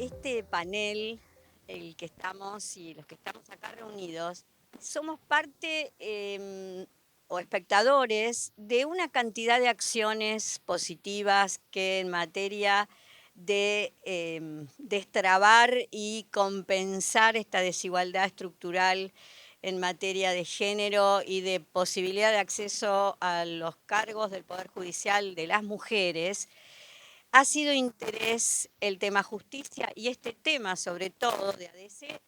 este panel, el que estamos y los que estamos acá reunidos, somos parte o espectadores de una cantidad de acciones positivas que en materia de destrabar y compensar esta desigualdad estructural en materia de género y de posibilidad de acceso a los cargos del Poder Judicial de las mujeres, ha sido interés el tema justicia y este tema, sobre todo de ADC,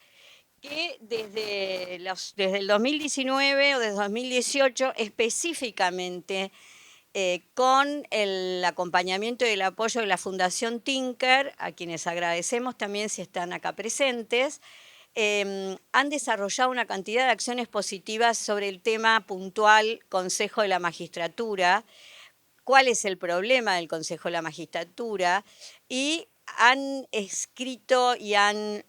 que desde el 2019 o desde 2018 específicamente con el acompañamiento y el apoyo de la Fundación Tinker, a quienes agradecemos también si están acá presentes, han desarrollado una cantidad de acciones positivas sobre el tema puntual Consejo de la Magistratura, cuál es el problema del Consejo de la Magistratura, y han escrito y han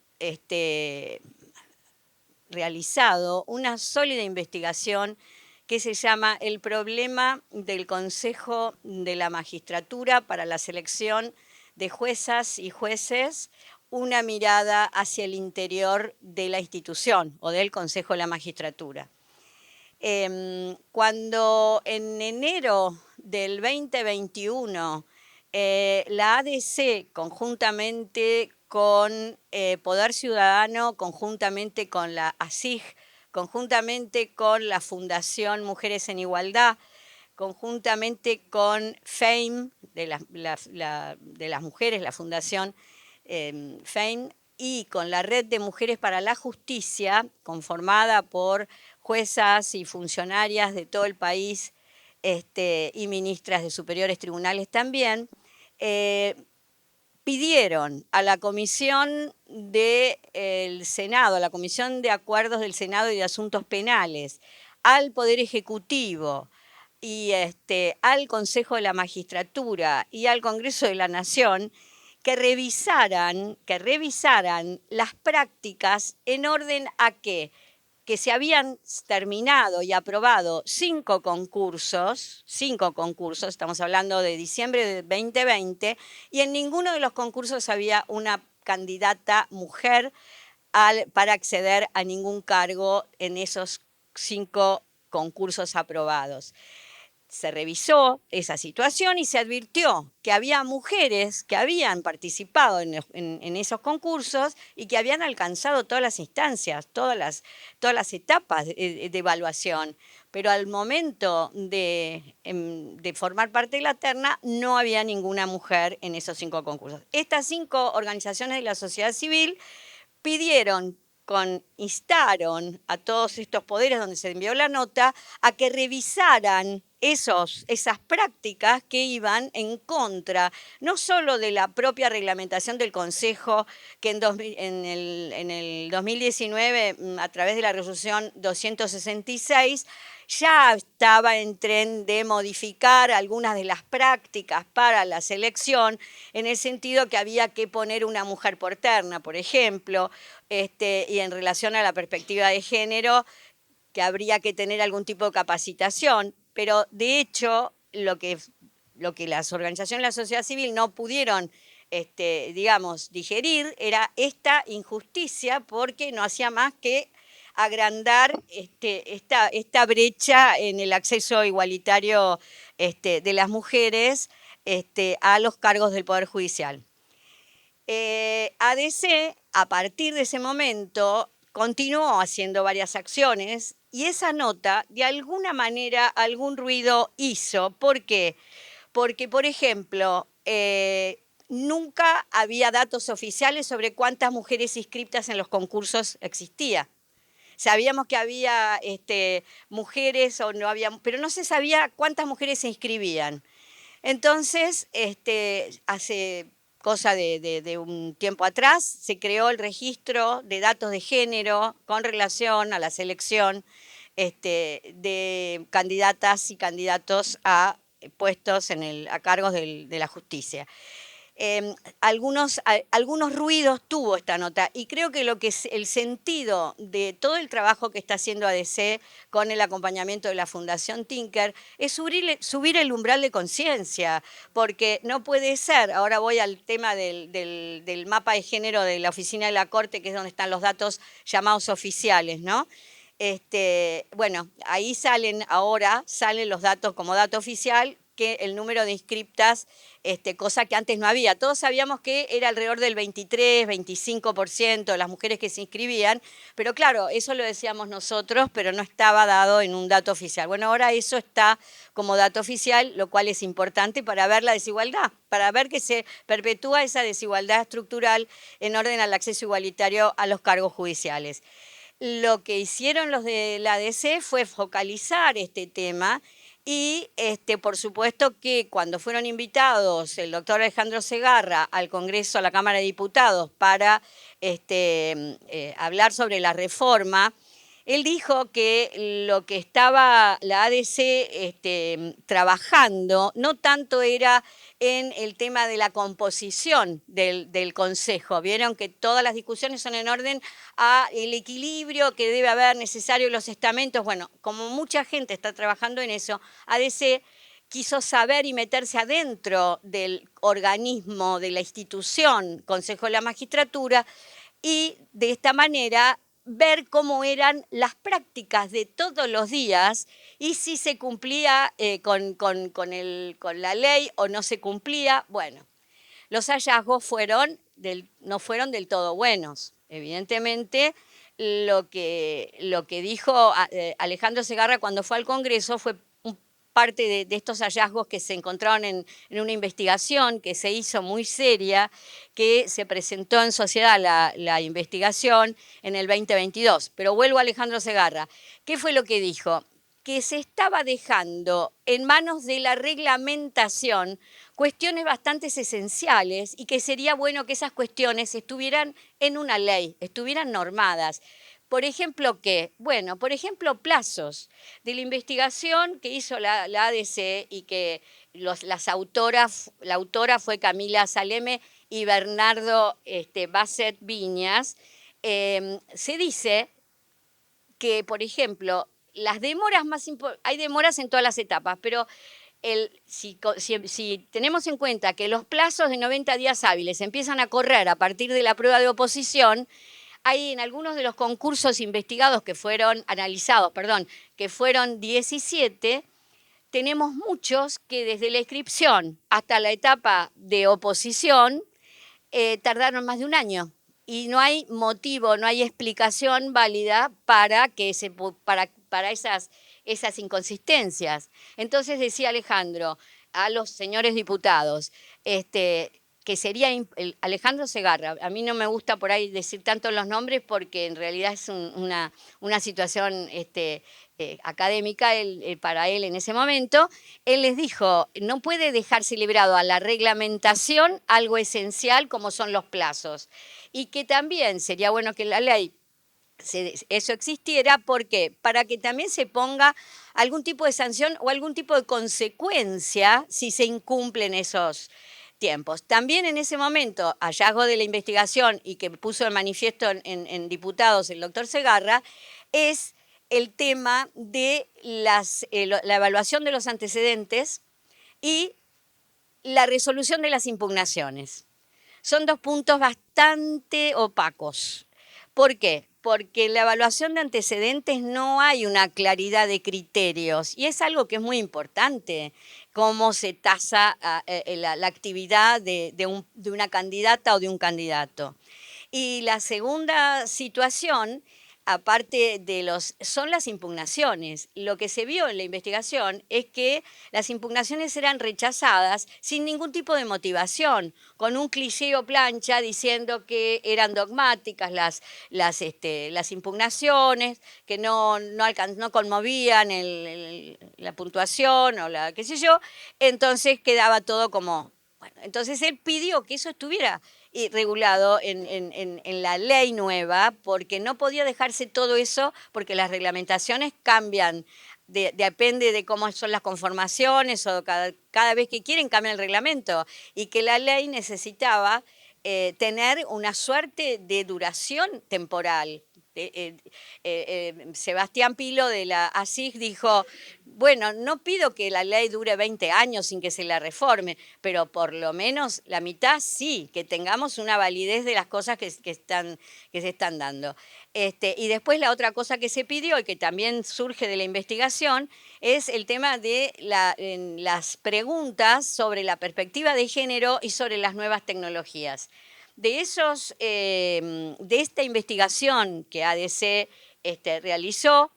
realizado una sólida investigación que se llama El problema del Consejo de la Magistratura para la selección de juezas y jueces, una mirada hacia el interior de la institución o del Consejo de la Magistratura. Cuando en enero del 2021 la ADC, conjuntamente con Poder Ciudadano, conjuntamente con la ASIG, conjuntamente con la Fundación Mujeres en Igualdad, conjuntamente con FAME, de las mujeres, la Fundación FAME, y con la Red de Mujeres para la Justicia, conformada por juezas y funcionarias de todo el país y ministras de superiores tribunales también, pidieron a la Comisión del Senado, a la Comisión de Acuerdos del Senado y de Asuntos Penales, al Poder Ejecutivo y al Consejo de la Magistratura y al Congreso de la Nación que revisaran las prácticas en orden a que se habían terminado y aprobado 5 concursos, estamos hablando de diciembre de 2020, y en ninguno de los concursos había una candidata mujer para acceder a ningún cargo en esos 5 concursos aprobados. Se revisó esa situación y se advirtió que había mujeres que habían participado en esos concursos y que habían alcanzado todas las instancias, todas las etapas de evaluación, pero al momento de formar parte de la terna no había ninguna mujer en esos 5 concursos. Estas 5 organizaciones de la sociedad civil instaron a todos estos poderes donde se envió la nota a que revisaran esas prácticas que iban en contra, no solo de la propia reglamentación del Consejo, que en el 2019, a través de la resolución 266, ya estaba en tren de modificar algunas de las prácticas para la selección, en el sentido que había que poner una mujer por terna, por ejemplo, y en relación a la perspectiva de género, que habría que tener algún tipo de capacitación, pero de hecho lo que las organizaciones de la sociedad civil no pudieron, digamos, digerir era esta injusticia, porque no hacía más que agrandar esta brecha en el acceso igualitario de las mujeres a los cargos del Poder Judicial. ADC, a partir de ese momento, continuó haciendo varias acciones y esa nota, de alguna manera, algún ruido hizo. ¿Por qué? Porque, por ejemplo, nunca había datos oficiales sobre cuántas mujeres inscriptas en los concursos existía. Sabíamos que había mujeres o no había, pero no se sabía cuántas mujeres se inscribían. Entonces, hace cosa de un tiempo atrás, se creó el registro de datos de género con relación a la selección de candidatas y candidatos a puestos a cargos de la justicia. algunos ruidos tuvo esta nota y creo que lo que es el sentido de todo el trabajo que está haciendo ADC con el acompañamiento de la Fundación Tinker es subir el umbral de conciencia, porque no puede ser, ahora voy al tema del mapa de género de la Oficina de la Corte, que es donde están los datos llamados oficiales, ¿no? Bueno, ahí salen los datos como dato oficial, que el número de inscriptas, cosa que antes no había. Todos sabíamos que era alrededor del 23, 25% de las mujeres que se inscribían, pero claro, eso lo decíamos nosotros, pero no estaba dado en un dato oficial. Bueno, ahora eso está como dato oficial, lo cual es importante para ver la desigualdad, para ver que se perpetúa esa desigualdad estructural en orden al acceso igualitario a los cargos judiciales. Lo que hicieron los de la ADC fue focalizar este tema y por supuesto que cuando fueron invitados el doctor Alejandro Segarra al Congreso, a la Cámara de Diputados, para hablar sobre la reforma, él dijo que lo que estaba la ADC trabajando no tanto era en el tema de la composición del Consejo. Vieron que todas las discusiones son en orden al equilibrio que debe haber necesario en los estamentos. Bueno, como mucha gente está trabajando en eso, ADC quiso saber y meterse adentro del organismo, de la institución Consejo de la Magistratura, y de esta manera ver cómo eran las prácticas de todos los días y si se cumplía con la ley o no se cumplía. Bueno, los hallazgos no fueron del todo buenos. Evidentemente, lo que dijo Alejandro Segarra cuando fue al Congreso fue parte de estos hallazgos que se encontraron en una investigación que se hizo muy seria, que se presentó en sociedad la investigación en el 2022. Pero vuelvo a Alejandro Segarra. ¿Qué fue lo que dijo? Que se estaba dejando en manos de la reglamentación cuestiones bastante esenciales y que sería bueno que esas cuestiones estuvieran en una ley, estuvieran normadas. Por ejemplo, ¿qué? Bueno, por ejemplo, plazos de la investigación que hizo la ADC y que la autora fue Camila Saleme y Bernardo Basset Viñas. Se dice que, por ejemplo, las demoras hay demoras en todas las etapas, pero si tenemos en cuenta que los plazos de 90 días hábiles empiezan a correr a partir de la prueba de oposición, hay en algunos de los concursos investigados que fueron 17, tenemos muchos que desde la inscripción hasta la etapa de oposición tardaron más de un año. Y no hay motivo, no hay explicación válida para esas inconsistencias. Entonces decía Alejandro a los señores diputados, que sería Alejandro Segarra. A mí no me gusta por ahí decir tanto los nombres porque en realidad es una situación académica para él en ese momento. Él les dijo, no puede dejarse librado a la reglamentación algo esencial como son los plazos. Y que también sería bueno que la ley eso existiera. ¿Por qué? Para que también se ponga algún tipo de sanción o algún tipo de consecuencia si se incumplen esos tiempos. También en ese momento, hallazgo de la investigación y que puso en manifiesto en diputados el doctor Segarra, es el tema de la evaluación de los antecedentes y la resolución de las impugnaciones. Son dos puntos bastante opacos. ¿Por qué? Porque en la evaluación de antecedentes no hay una claridad de criterios y es algo que es muy importante, cómo se tasa la actividad de una candidata o de un candidato. Y la segunda situación, aparte son las impugnaciones. Lo que se vio en la investigación es que las impugnaciones eran rechazadas sin ningún tipo de motivación, con un cliché o plancha diciendo que eran dogmáticas las impugnaciones, que no conmovían la puntuación o qué sé yo, entonces quedaba todo como... Bueno, entonces él pidió que eso estuviera regulado en la ley nueva, porque no podía dejarse todo eso, porque las reglamentaciones cambian depende de cómo son las conformaciones o cada vez que quieren cambian el reglamento y que la ley necesitaba tener una suerte de duración temporal. Sebastián Pilo de la ASIC dijo, bueno, no pido que la ley dure 20 años sin que se la reforme, pero por lo menos la mitad sí, que tengamos una validez de las cosas que se están dando. Y después la otra cosa que se pidió y que también surge de la investigación es el tema de las preguntas sobre la perspectiva de género y sobre las nuevas tecnologías. De esta investigación que ADC realizó,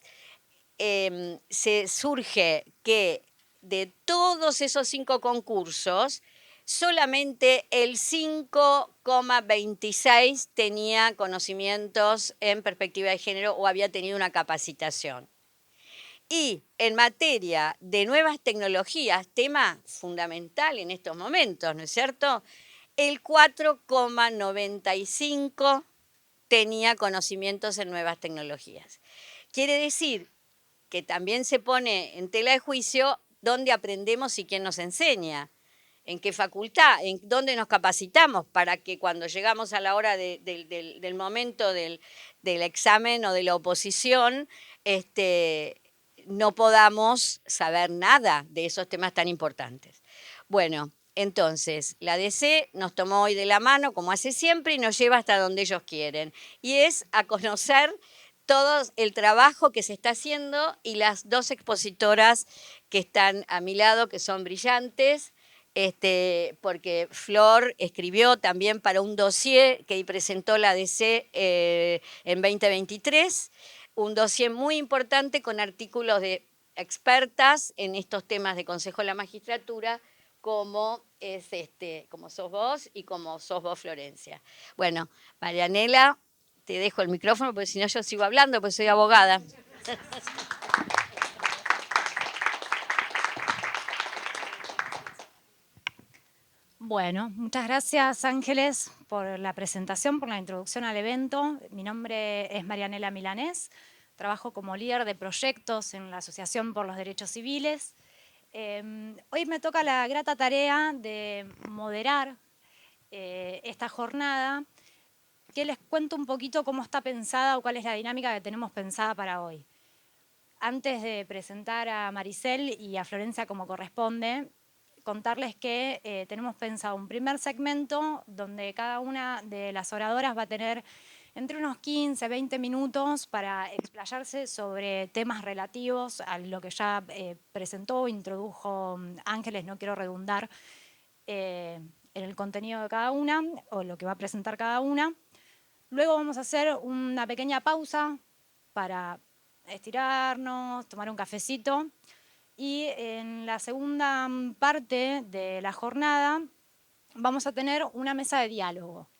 se surge que de todos esos 5 concursos, solamente el 5,26 tenía conocimientos en perspectiva de género o había tenido una capacitación. Y en materia de nuevas tecnologías, tema fundamental en estos momentos, ¿no es cierto?, el 4,95 tenía conocimientos en nuevas tecnologías. Quiere decir que también se pone en tela de juicio dónde aprendemos y quién nos enseña, en qué facultad, en dónde nos capacitamos para que cuando llegamos a la hora del momento del examen o de la oposición, no podamos saber nada de esos temas tan importantes. Bueno, entonces, la DC nos tomó hoy de la mano, como hace siempre, y nos lleva hasta donde ellos quieren. Y es a conocer todo el trabajo que se está haciendo y las 2 expositoras que están a mi lado, que son brillantes, porque Flor escribió también para un dossier que presentó la DC en 2023, un dossier muy importante con artículos de expertas en estos temas de Consejo de la Magistratura, como sos vos y como sos vos, Florencia. Bueno, Marianela, te dejo el micrófono porque si no yo sigo hablando, porque soy abogada. Bueno, muchas gracias Ángeles por la presentación, por la introducción al evento. Mi nombre es Marianela Milanés, trabajo como líder de proyectos en la Asociación por los Derechos Civiles. Hoy me toca la grata tarea de moderar esta jornada, que les cuento un poquito cómo está pensada o cuál es la dinámica que tenemos pensada para hoy. Antes de presentar a Maricel y a Florencia como corresponde, contarles que tenemos pensado un primer segmento donde cada una de las oradoras va a tener entre unos 15, 20 minutos para explayarse sobre temas relativos a lo que ya presentó, introdujo Ángeles, no quiero redundar en el contenido de cada una o lo que va a presentar cada una. Luego vamos a hacer una pequeña pausa para estirarnos, tomar un cafecito. Y en la segunda parte de la jornada vamos a tener una mesa de diálogo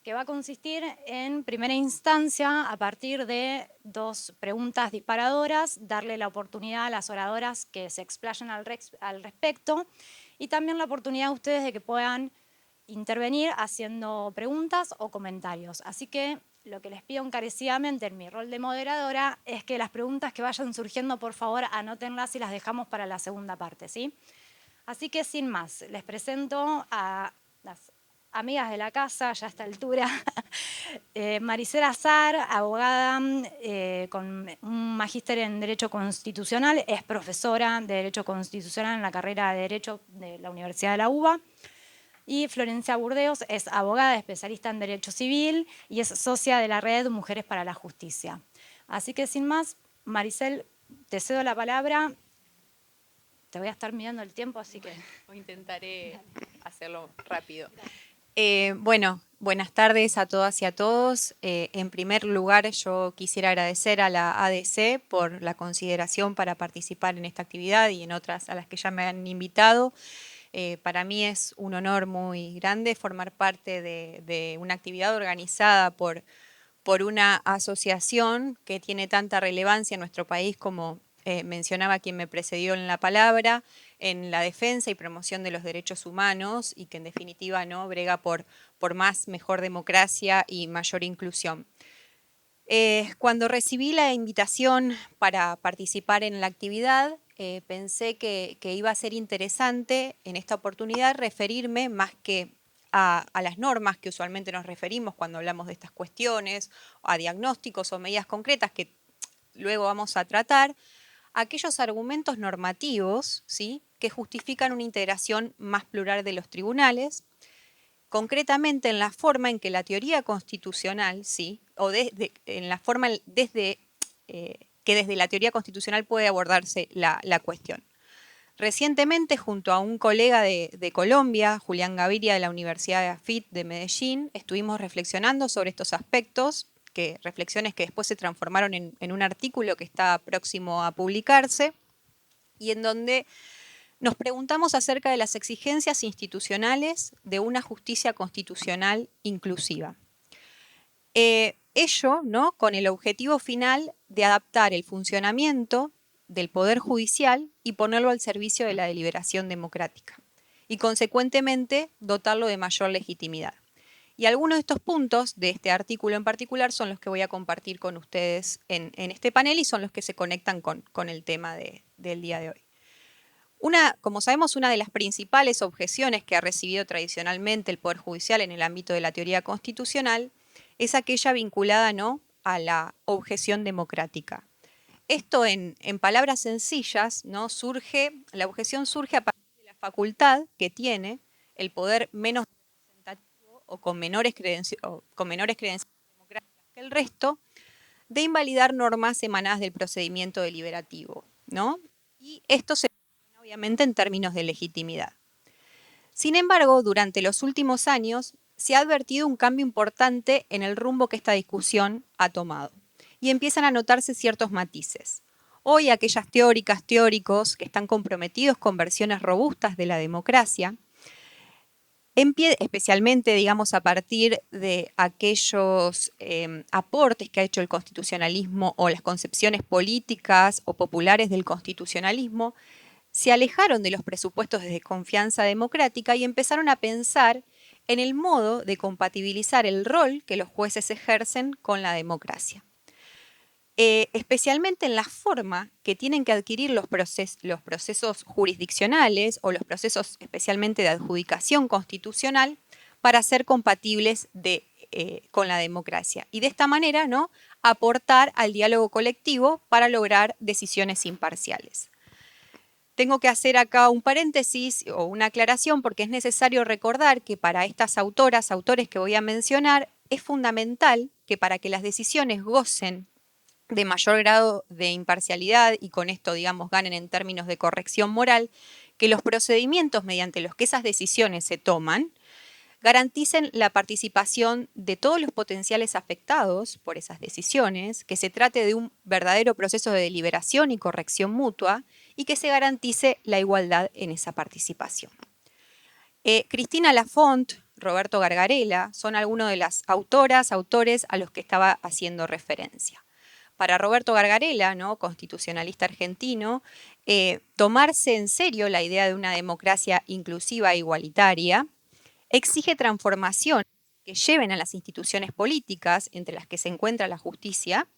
que va a consistir en primera instancia, a partir de 2 preguntas disparadoras, darle la oportunidad a las oradoras que se explayen al respecto y también la oportunidad a ustedes de que puedan intervenir haciendo preguntas o comentarios. Así que lo que les pido encarecidamente en mi rol de moderadora es que las preguntas que vayan surgiendo, por favor, anótenlas y las dejamos para la segunda parte, ¿sí? Así que sin más, les presento a las amigas de la casa, ya a esta altura. Maricel Azar, abogada con un magíster en Derecho Constitucional, es profesora de Derecho Constitucional en la carrera de Derecho de la Universidad de la UBA. Y Florencia Burdeos es abogada, especialista en Derecho Civil y es socia de la Red Mujeres para la Justicia. Así que sin más, Maricel, te cedo la palabra. Te voy a estar mirando el tiempo, así que... Intentaré hacerlo rápido. Bueno, buenas tardes a todas y a todos. En primer lugar, yo quisiera agradecer a la ADC por la consideración para participar en esta actividad y en otras a las que ya me han invitado. Para mí es un honor muy grande formar parte de una actividad organizada por una asociación que tiene tanta relevancia en nuestro país como mencionaba quien me precedió en la palabra, en la defensa y promoción de los derechos humanos y que en definitiva no brega por más, mejor democracia y mayor inclusión. Cuando recibí la invitación para participar en la actividad, pensé que iba a ser interesante en esta oportunidad referirme más que a las normas que usualmente nos referimos cuando hablamos de estas cuestiones, a diagnósticos o medidas concretas que luego vamos a tratar, aquellos argumentos normativos, ¿sí?, que justifican una integración más plural de los tribunales, concretamente en la forma en que la teoría constitucional, ¿sí?, o en la forma que desde la teoría constitucional puede abordarse la cuestión. Recientemente, junto a un colega de Colombia, Julián Gaviria, de la Universidad de AFIT de Medellín, estuvimos reflexionando sobre estos aspectos, reflexiones que después se transformaron en un artículo que está próximo a publicarse, y en donde nos preguntamos acerca de las exigencias institucionales de una justicia constitucional inclusiva. Ello, ¿no?, con el objetivo final de adaptar el funcionamiento del Poder Judicial y ponerlo al servicio de la deliberación democrática y, consecuentemente, dotarlo de mayor legitimidad. Y algunos de estos puntos de este artículo en particular son los que voy a compartir con ustedes en este panel y son los que se conectan con el tema del día de hoy. Como sabemos, una de las principales objeciones que ha recibido tradicionalmente el Poder Judicial en el ámbito de la teoría constitucional es aquella vinculada, ¿no?, a la objeción democrática. Esto, en palabras sencillas, ¿no?, la objeción surge a partir de la facultad que tiene el poder menos representativo o con menores credenciales democráticas que el resto de invalidar normas emanadas del procedimiento deliberativo, ¿no? Y esto se menciona obviamente en términos de legitimidad. Sin embargo, durante los últimos años se ha advertido un cambio importante en el rumbo que esta discusión ha tomado y empiezan a notarse ciertos matices. Hoy aquellas teóricos que están comprometidos con versiones robustas de la democracia, especialmente, digamos, a partir de aquellos aportes que ha hecho el constitucionalismo o las concepciones políticas o populares del constitucionalismo, se alejaron de los presupuestos de desconfianza democrática y empezaron a pensar en el modo de compatibilizar el rol que los jueces ejercen con la democracia. Especialmente en la forma que tienen que adquirir los procesos jurisdiccionales o los procesos especialmente de adjudicación constitucional para ser compatibles con la democracia. Y de esta manera, ¿no?, aportar al diálogo colectivo para lograr decisiones imparciales. Tengo que hacer acá un paréntesis o una aclaración porque es necesario recordar que para estas autores que voy a mencionar, es fundamental que para que las decisiones gocen de mayor grado de imparcialidad y con esto, digamos, ganen en términos de corrección moral, que los procedimientos mediante los que esas decisiones se toman garanticen la participación de todos los potenciales afectados por esas decisiones, que se trate de un verdadero proceso de deliberación y corrección mutua y que se garantice la igualdad en esa participación. Cristina Lafont, Roberto Gargarella son algunos de las autores a los que estaba haciendo referencia. Para Roberto Gargarella, ¿no?, constitucionalista argentino, tomarse en serio la idea de una democracia inclusiva e igualitaria exige transformaciones que lleven a las instituciones políticas, entre las que se encuentra la justicia,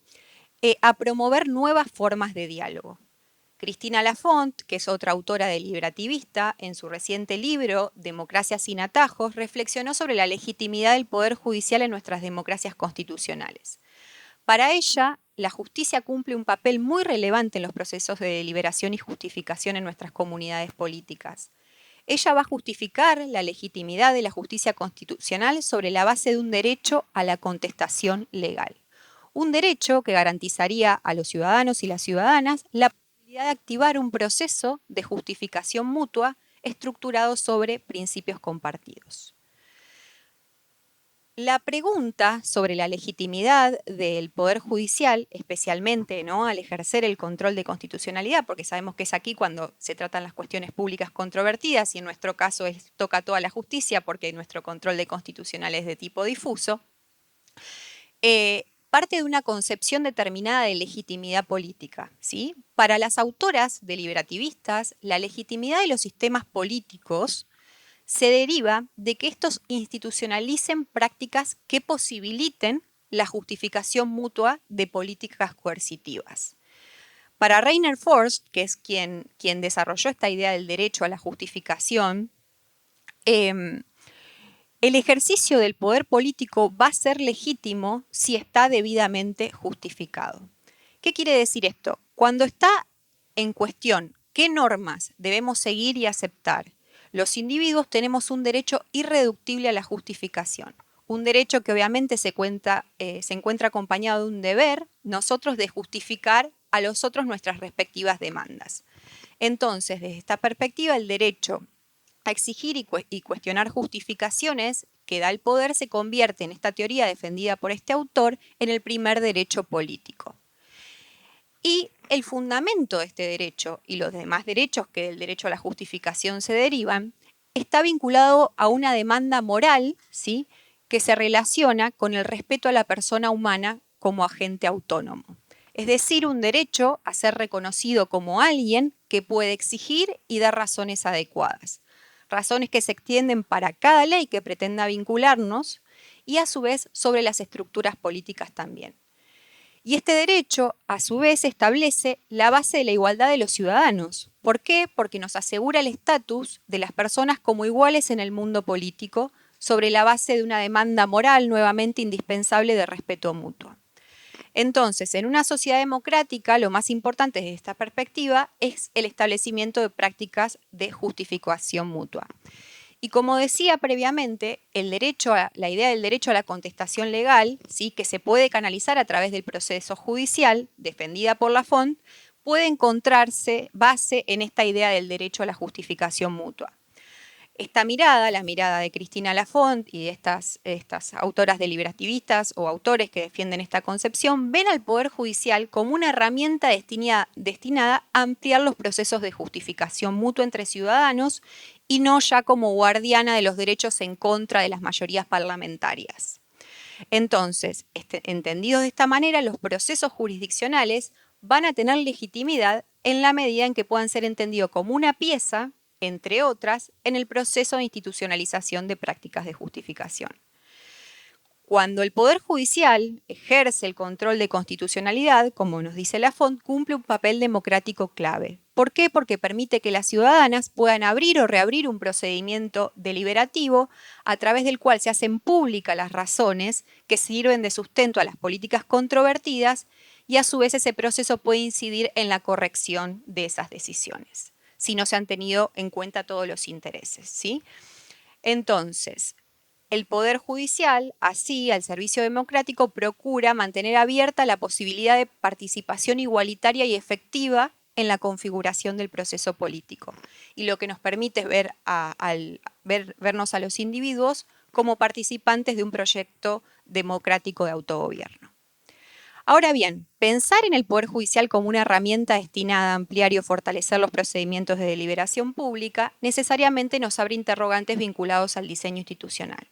a promover nuevas formas de diálogo. Cristina Lafont, que es otra autora deliberativista, en su reciente libro Democracia sin atajos, reflexionó sobre la legitimidad del Poder Judicial en nuestras democracias constitucionales. Para ella, la justicia cumple un papel muy relevante en los procesos de deliberación y justificación en nuestras comunidades políticas. Ella va a justificar la legitimidad de la justicia constitucional sobre la base de un derecho a la contestación legal. Un derecho que garantizaría a los ciudadanos y las ciudadanas la posibilidad de activar un proceso de justificación mutua estructurado sobre principios compartidos. La pregunta sobre la legitimidad del Poder Judicial, especialmente, ¿no?, al ejercer el control de constitucionalidad, porque sabemos que es aquí cuando se tratan las cuestiones públicas controvertidas y en nuestro caso toca toda la justicia porque nuestro control de constitucional es de tipo difuso, parte de una concepción determinada de legitimidad política, ¿sí? Para las autoras deliberativistas, la legitimidad de los sistemas políticos se deriva de que estos institucionalicen prácticas que posibiliten la justificación mutua de políticas coercitivas. Para Rainer Forst, que es quien desarrolló esta idea del derecho a la justificación, el ejercicio del poder político va a ser legítimo si está debidamente justificado. ¿Qué quiere decir esto? Cuando está en cuestión qué normas debemos seguir y aceptar, los individuos tenemos un derecho irreductible a la justificación. Un derecho que obviamente se encuentra acompañado de un deber, nosotros, de justificar a los otros nuestras respectivas demandas. Entonces, desde esta perspectiva, el derecho a exigir y cuestionar justificaciones que da el poder se convierte, en esta teoría defendida por este autor, en el primer derecho político. Y el fundamento de este derecho y los demás derechos que del derecho a la justificación se derivan está vinculado a una demanda moral, ¿sí?, que se relaciona con el respeto a la persona humana como agente autónomo. Es decir, un derecho a ser reconocido como alguien que puede exigir y dar razones adecuadas. Razones que se extienden para cada ley que pretenda vincularnos y a su vez sobre las estructuras políticas también. Y este derecho, a su vez, establece la base de la igualdad de los ciudadanos. ¿Por qué? Porque nos asegura el estatus de las personas como iguales en el mundo político, sobre la base de una demanda moral nuevamente indispensable de respeto mutuo. Entonces, en una sociedad democrática, lo más importante desde esta perspectiva es el establecimiento de prácticas de justificación mutua. Y como decía previamente, la idea del derecho a la contestación legal, ¿sí?, que se puede canalizar a través del proceso judicial, defendida por Lafont, puede encontrarse base en esta idea del derecho a la justificación mutua. Esta mirada, la mirada de Cristina Lafont y de estas autoras deliberativistas o autores que defienden esta concepción, ven al Poder Judicial como una herramienta destinada a ampliar los procesos de justificación mutua entre ciudadanos y no ya como guardiana de los derechos en contra de las mayorías parlamentarias. Entonces, entendidos de esta manera, los procesos jurisdiccionales van a tener legitimidad en la medida en que puedan ser entendidos como una pieza, entre otras, en el proceso de institucionalización de prácticas de justificación. Cuando el Poder Judicial ejerce el control de constitucionalidad, como nos dice Lafont, cumple un papel democrático clave. ¿Por qué? Porque permite que las ciudadanas puedan abrir o reabrir un procedimiento deliberativo a través del cual se hacen públicas las razones que sirven de sustento a las políticas controvertidas y a su vez ese proceso puede incidir en la corrección de esas decisiones, si no se han tenido en cuenta todos los intereses, ¿sí? Entonces, el Poder Judicial, así, al servicio democrático, procura mantener abierta la posibilidad de participación igualitaria y efectiva en la configuración del proceso político. Y lo que nos permite es vernos a los individuos como participantes de un proyecto democrático de autogobierno. Ahora bien, pensar en el Poder Judicial como una herramienta destinada a ampliar y fortalecer los procedimientos de deliberación pública necesariamente nos abre interrogantes vinculados al diseño institucional.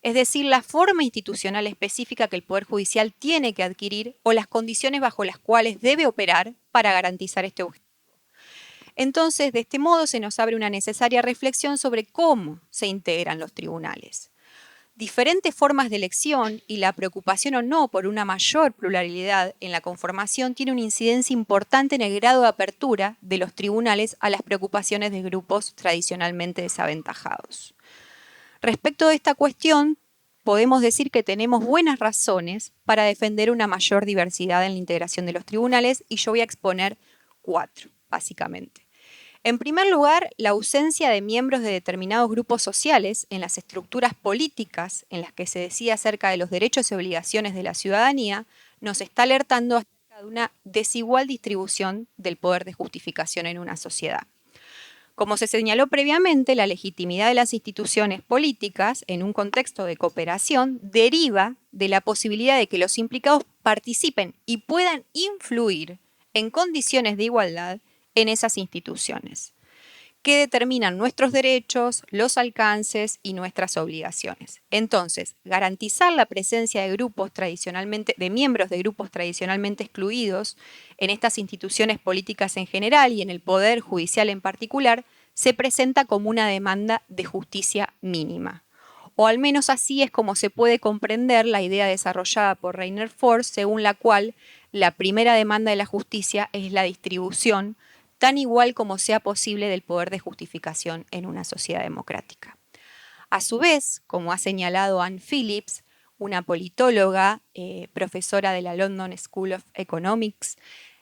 Es decir, la forma institucional específica que el Poder Judicial tiene que adquirir o las condiciones bajo las cuales debe operar para garantizar este objetivo. Entonces, de este modo se nos abre una necesaria reflexión sobre cómo se integran los tribunales. Diferentes formas de elección y la preocupación o no por una mayor pluralidad en la conformación tiene una incidencia importante en el grado de apertura de los tribunales a las preocupaciones de grupos tradicionalmente desaventajados. Respecto de esta cuestión, podemos decir que tenemos buenas razones para defender una mayor diversidad en la integración de los tribunales y yo voy a exponer 4, básicamente. En primer lugar, la ausencia de miembros de determinados grupos sociales en las estructuras políticas en las que se decide acerca de los derechos y obligaciones de la ciudadanía nos está alertando acerca de una desigual distribución del poder de justificación en una sociedad. Como se señaló previamente, la legitimidad de las instituciones políticas en un contexto de cooperación deriva de la posibilidad de que los implicados participen y puedan influir en condiciones de igualdad en esas instituciones, que determinan nuestros derechos, los alcances y nuestras obligaciones. Entonces, garantizar la presencia de miembros de grupos tradicionalmente excluidos en estas instituciones políticas en general y en el Poder Judicial en particular, se presenta como una demanda de justicia mínima. o al menos así es como se puede comprender la idea desarrollada por Rainer Ford, según la cual la primera demanda de la justicia es la distribución tan igual como sea posible del poder de justificación en una sociedad democrática. A su vez, como ha señalado Anne Phillips, una politóloga, profesora de la London School of Economics,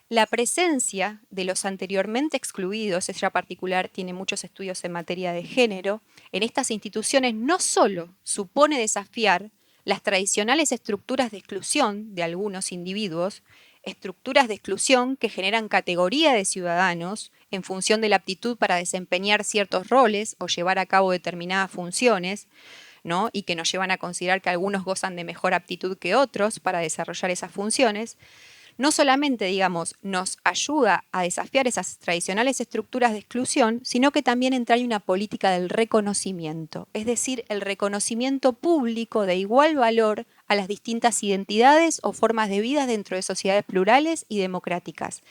la presencia de los anteriormente excluidos, ella particular tiene muchos estudios en materia de género, en estas instituciones no solo supone desafiar las tradicionales estructuras de exclusión de algunos individuos, estructuras de exclusión que generan categoría de ciudadanos en función de la aptitud para desempeñar ciertos roles o llevar a cabo determinadas funciones, ¿no? Y que nos llevan a considerar que algunos gozan de mejor aptitud que otros para desarrollar esas funciones. No solamente, digamos, nos ayuda a desafiar esas tradicionales estructuras de exclusión, sino que también entraña una política del reconocimiento, es decir, el reconocimiento público de igual valor a las distintas identidades o formas de vida dentro de sociedades plurales y democráticas,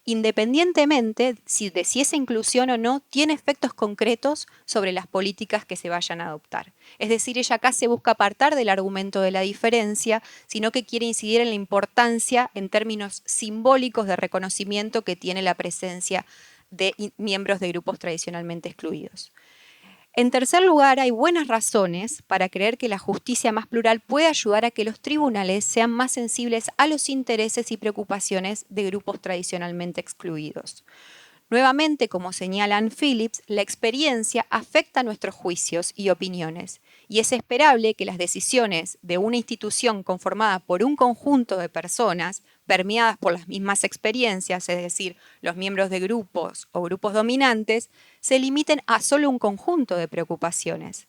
independientemente de si esa inclusión o no tiene efectos concretos sobre las políticas que se vayan a adoptar. Es decir, ella acá se busca apartar del argumento de la diferencia, sino que quiere incidir en la importancia en términos simbólicos de reconocimiento que tiene la presencia de miembros de grupos tradicionalmente excluidos. En tercer lugar, hay buenas razones para creer que la justicia más plural puede ayudar a que los tribunales sean más sensibles a los intereses y preocupaciones de grupos tradicionalmente excluidos. Nuevamente, como señala Anne Phillips, la experiencia afecta nuestros juicios y opiniones, y es esperable que las decisiones de una institución conformada por un conjunto de personas permeadas por las mismas experiencias, es decir, los miembros de grupos o grupos dominantes, se limiten a solo un conjunto de preocupaciones.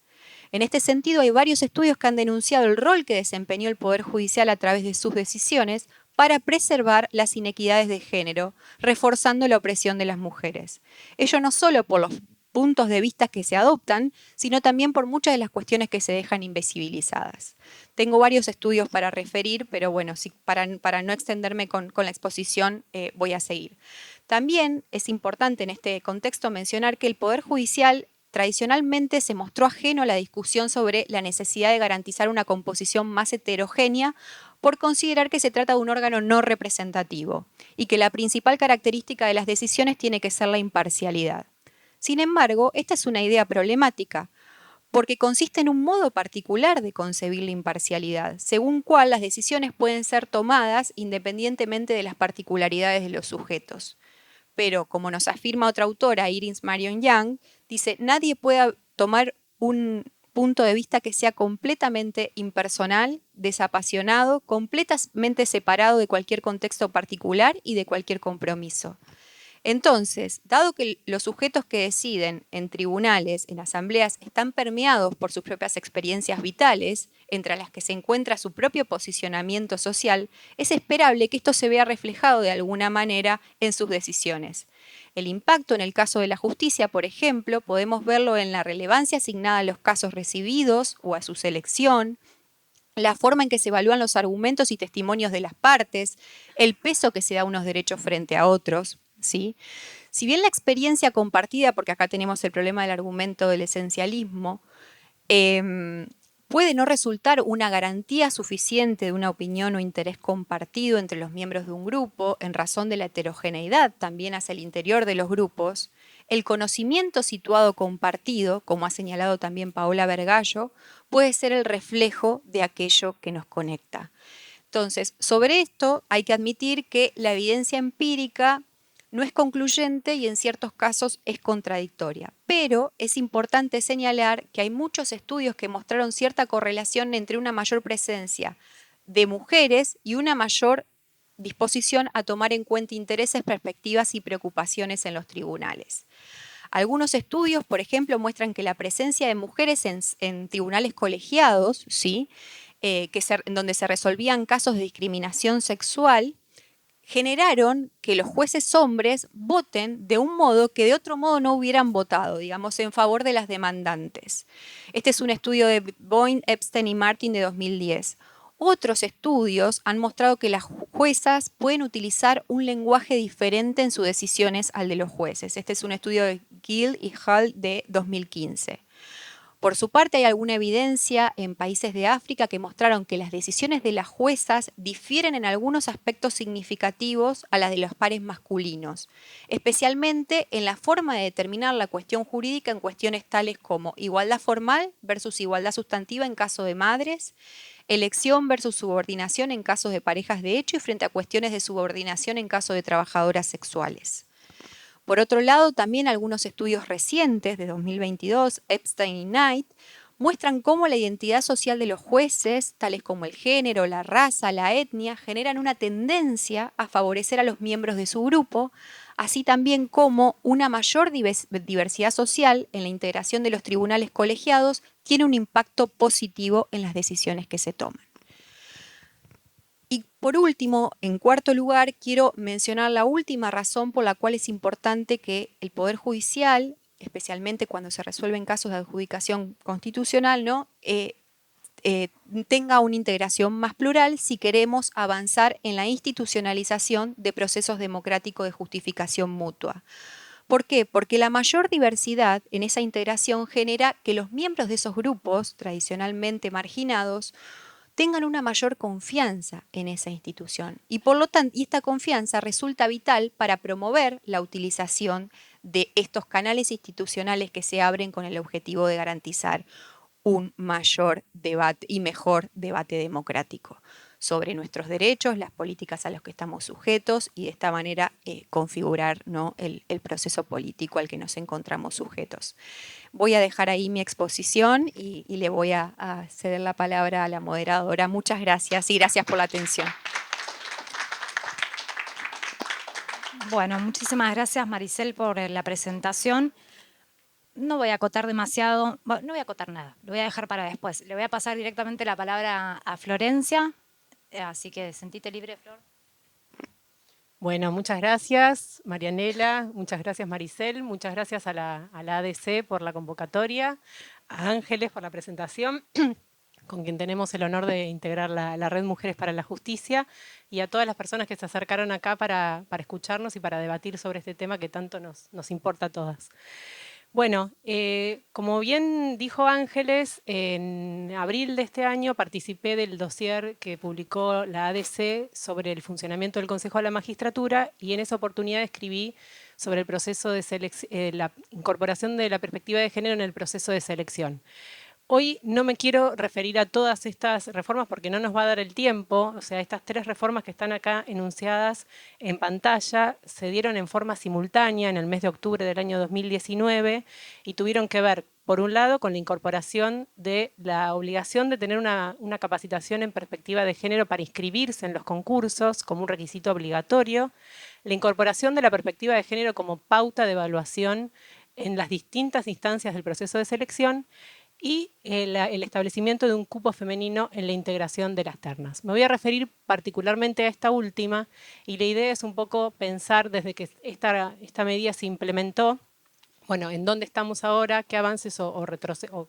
En este sentido, hay varios estudios que han denunciado el rol que desempeñó el Poder Judicial a través de sus decisiones para preservar las inequidades de género, reforzando la opresión de las mujeres. Ello no solo por los puntos de vista que se adoptan, sino también por muchas de las cuestiones que se dejan invisibilizadas. Tengo varios estudios para referir, pero bueno, para no extenderme con la exposición, voy a seguir. También es importante en este contexto mencionar que el Poder Judicial tradicionalmente se mostró ajeno a la discusión sobre la necesidad de garantizar una composición más heterogénea por considerar que se trata de un órgano no representativo y que la principal característica de las decisiones tiene que ser la imparcialidad. Sin embargo, esta es una idea problemática, porque consiste en un modo particular de concebir la imparcialidad, según cual las decisiones pueden ser tomadas independientemente de las particularidades de los sujetos. Pero, como nos afirma otra autora, Iris Marion Young, dice, nadie puede tomar un punto de vista que sea completamente impersonal, desapasionado, completamente separado de cualquier contexto particular y de cualquier compromiso. Entonces, dado que los sujetos que deciden en tribunales, en asambleas, están permeados por sus propias experiencias vitales, entre las que se encuentra su propio posicionamiento social, es esperable que esto se vea reflejado de alguna manera en sus decisiones. El impacto en el caso de la justicia, por ejemplo, podemos verlo en la relevancia asignada a los casos recibidos o a su selección, la forma en que se evalúan los argumentos y testimonios de las partes, el peso que se da a unos derechos frente a otros, ¿sí? Si bien la experiencia compartida, porque acá tenemos el problema del argumento del esencialismo, puede no resultar una garantía suficiente de una opinión o interés compartido entre los miembros de un grupo en razón de la heterogeneidad también hacia el interior de los grupos, el conocimiento situado compartido, como ha señalado también Paola Vergallo, puede ser el reflejo de aquello que nos conecta. Entonces, sobre esto hay que admitir que la evidencia empírica no es concluyente y en ciertos casos es contradictoria. Pero es importante señalar que hay muchos estudios que mostraron cierta correlación entre una mayor presencia de mujeres y una mayor disposición a tomar en cuenta intereses, perspectivas y preocupaciones en los tribunales. Algunos estudios, por ejemplo, muestran que la presencia de mujeres en tribunales colegiados, ¿sí? En donde se resolvían casos de discriminación sexual, generaron que los jueces hombres voten de un modo que de otro modo no hubieran votado, digamos, en favor de las demandantes. Este es un estudio de Boyne, Epstein y Martin de 2010. Otros estudios han mostrado que las juezas pueden utilizar un lenguaje diferente en sus decisiones al de los jueces. Este es un estudio de Gill y Hall de 2015. Por su parte, hay alguna evidencia en países de África que mostraron que las decisiones de las juezas difieren en algunos aspectos significativos a las de los pares masculinos, especialmente en la forma de determinar la cuestión jurídica en cuestiones tales como igualdad formal versus igualdad sustantiva en caso de madres, elección versus subordinación en casos de parejas de hecho y frente a cuestiones de subordinación en caso de trabajadoras sexuales. Por otro lado, también algunos estudios recientes de 2022, Epstein y Knight, muestran cómo la identidad social de los jueces, tales como el género, la raza, la etnia, generan una tendencia a favorecer a los miembros de su grupo, así también como una mayor diversidad social en la integración de los tribunales colegiados tiene un impacto positivo en las decisiones que se toman. Y por último, en cuarto lugar, quiero mencionar la última razón por la cual es importante que el Poder Judicial, especialmente cuando se resuelven casos de adjudicación constitucional, ¿no? Tenga una integración más plural si queremos avanzar en la institucionalización de procesos democráticos de justificación mutua. ¿Por qué? Porque la mayor diversidad en esa integración genera que los miembros de esos grupos, tradicionalmente marginados, tengan una mayor confianza en esa institución y por lo tanto, esta confianza resulta vital para promover la utilización de estos canales institucionales que se abren con el objetivo de garantizar un mayor debate y mejor debate democrático sobre nuestros derechos, las políticas a las que estamos sujetos y de esta manera configurar, ¿no? el proceso político al que nos encontramos sujetos. Voy a dejar ahí mi exposición y le voy a ceder la palabra a la moderadora. Muchas gracias y gracias por la atención. Bueno, muchísimas gracias, Maricel, por la presentación. No voy a acotar demasiado, bueno, no voy a acotar nada, lo voy a dejar para después. Le voy a pasar directamente la palabra a Florencia, así que sentite libre, Flor. Bueno, muchas gracias, Marianela, muchas gracias, Maricel, muchas gracias a la ADC por la convocatoria, a Ángeles por la presentación, con quien tenemos el honor de integrar la Red Mujeres para la Justicia, y a todas las personas que se acercaron acá para escucharnos y para debatir sobre este tema que tanto nos importa a todas. Bueno, como bien dijo Ángeles, en abril de este año participé del dossier que publicó la ADC sobre el funcionamiento del Consejo de la Magistratura y en esa oportunidad escribí sobre el proceso de la incorporación de la perspectiva de género en el proceso de selección. Hoy no me quiero referir a todas estas reformas porque no nos va a dar el tiempo. O sea, estas 3 reformas que están acá enunciadas en pantalla se dieron en forma simultánea en el mes de octubre del año 2019 y tuvieron que ver, por un lado, con la incorporación de la obligación de tener una capacitación en perspectiva de género para inscribirse en los concursos como un requisito obligatorio, la incorporación de la perspectiva de género como pauta de evaluación en las distintas instancias del proceso de selección y el establecimiento de un cupo femenino en la integración de las ternas. Me voy a referir particularmente a esta última y la idea es un poco pensar desde que esta medida se implementó, bueno, en dónde estamos ahora, qué avances o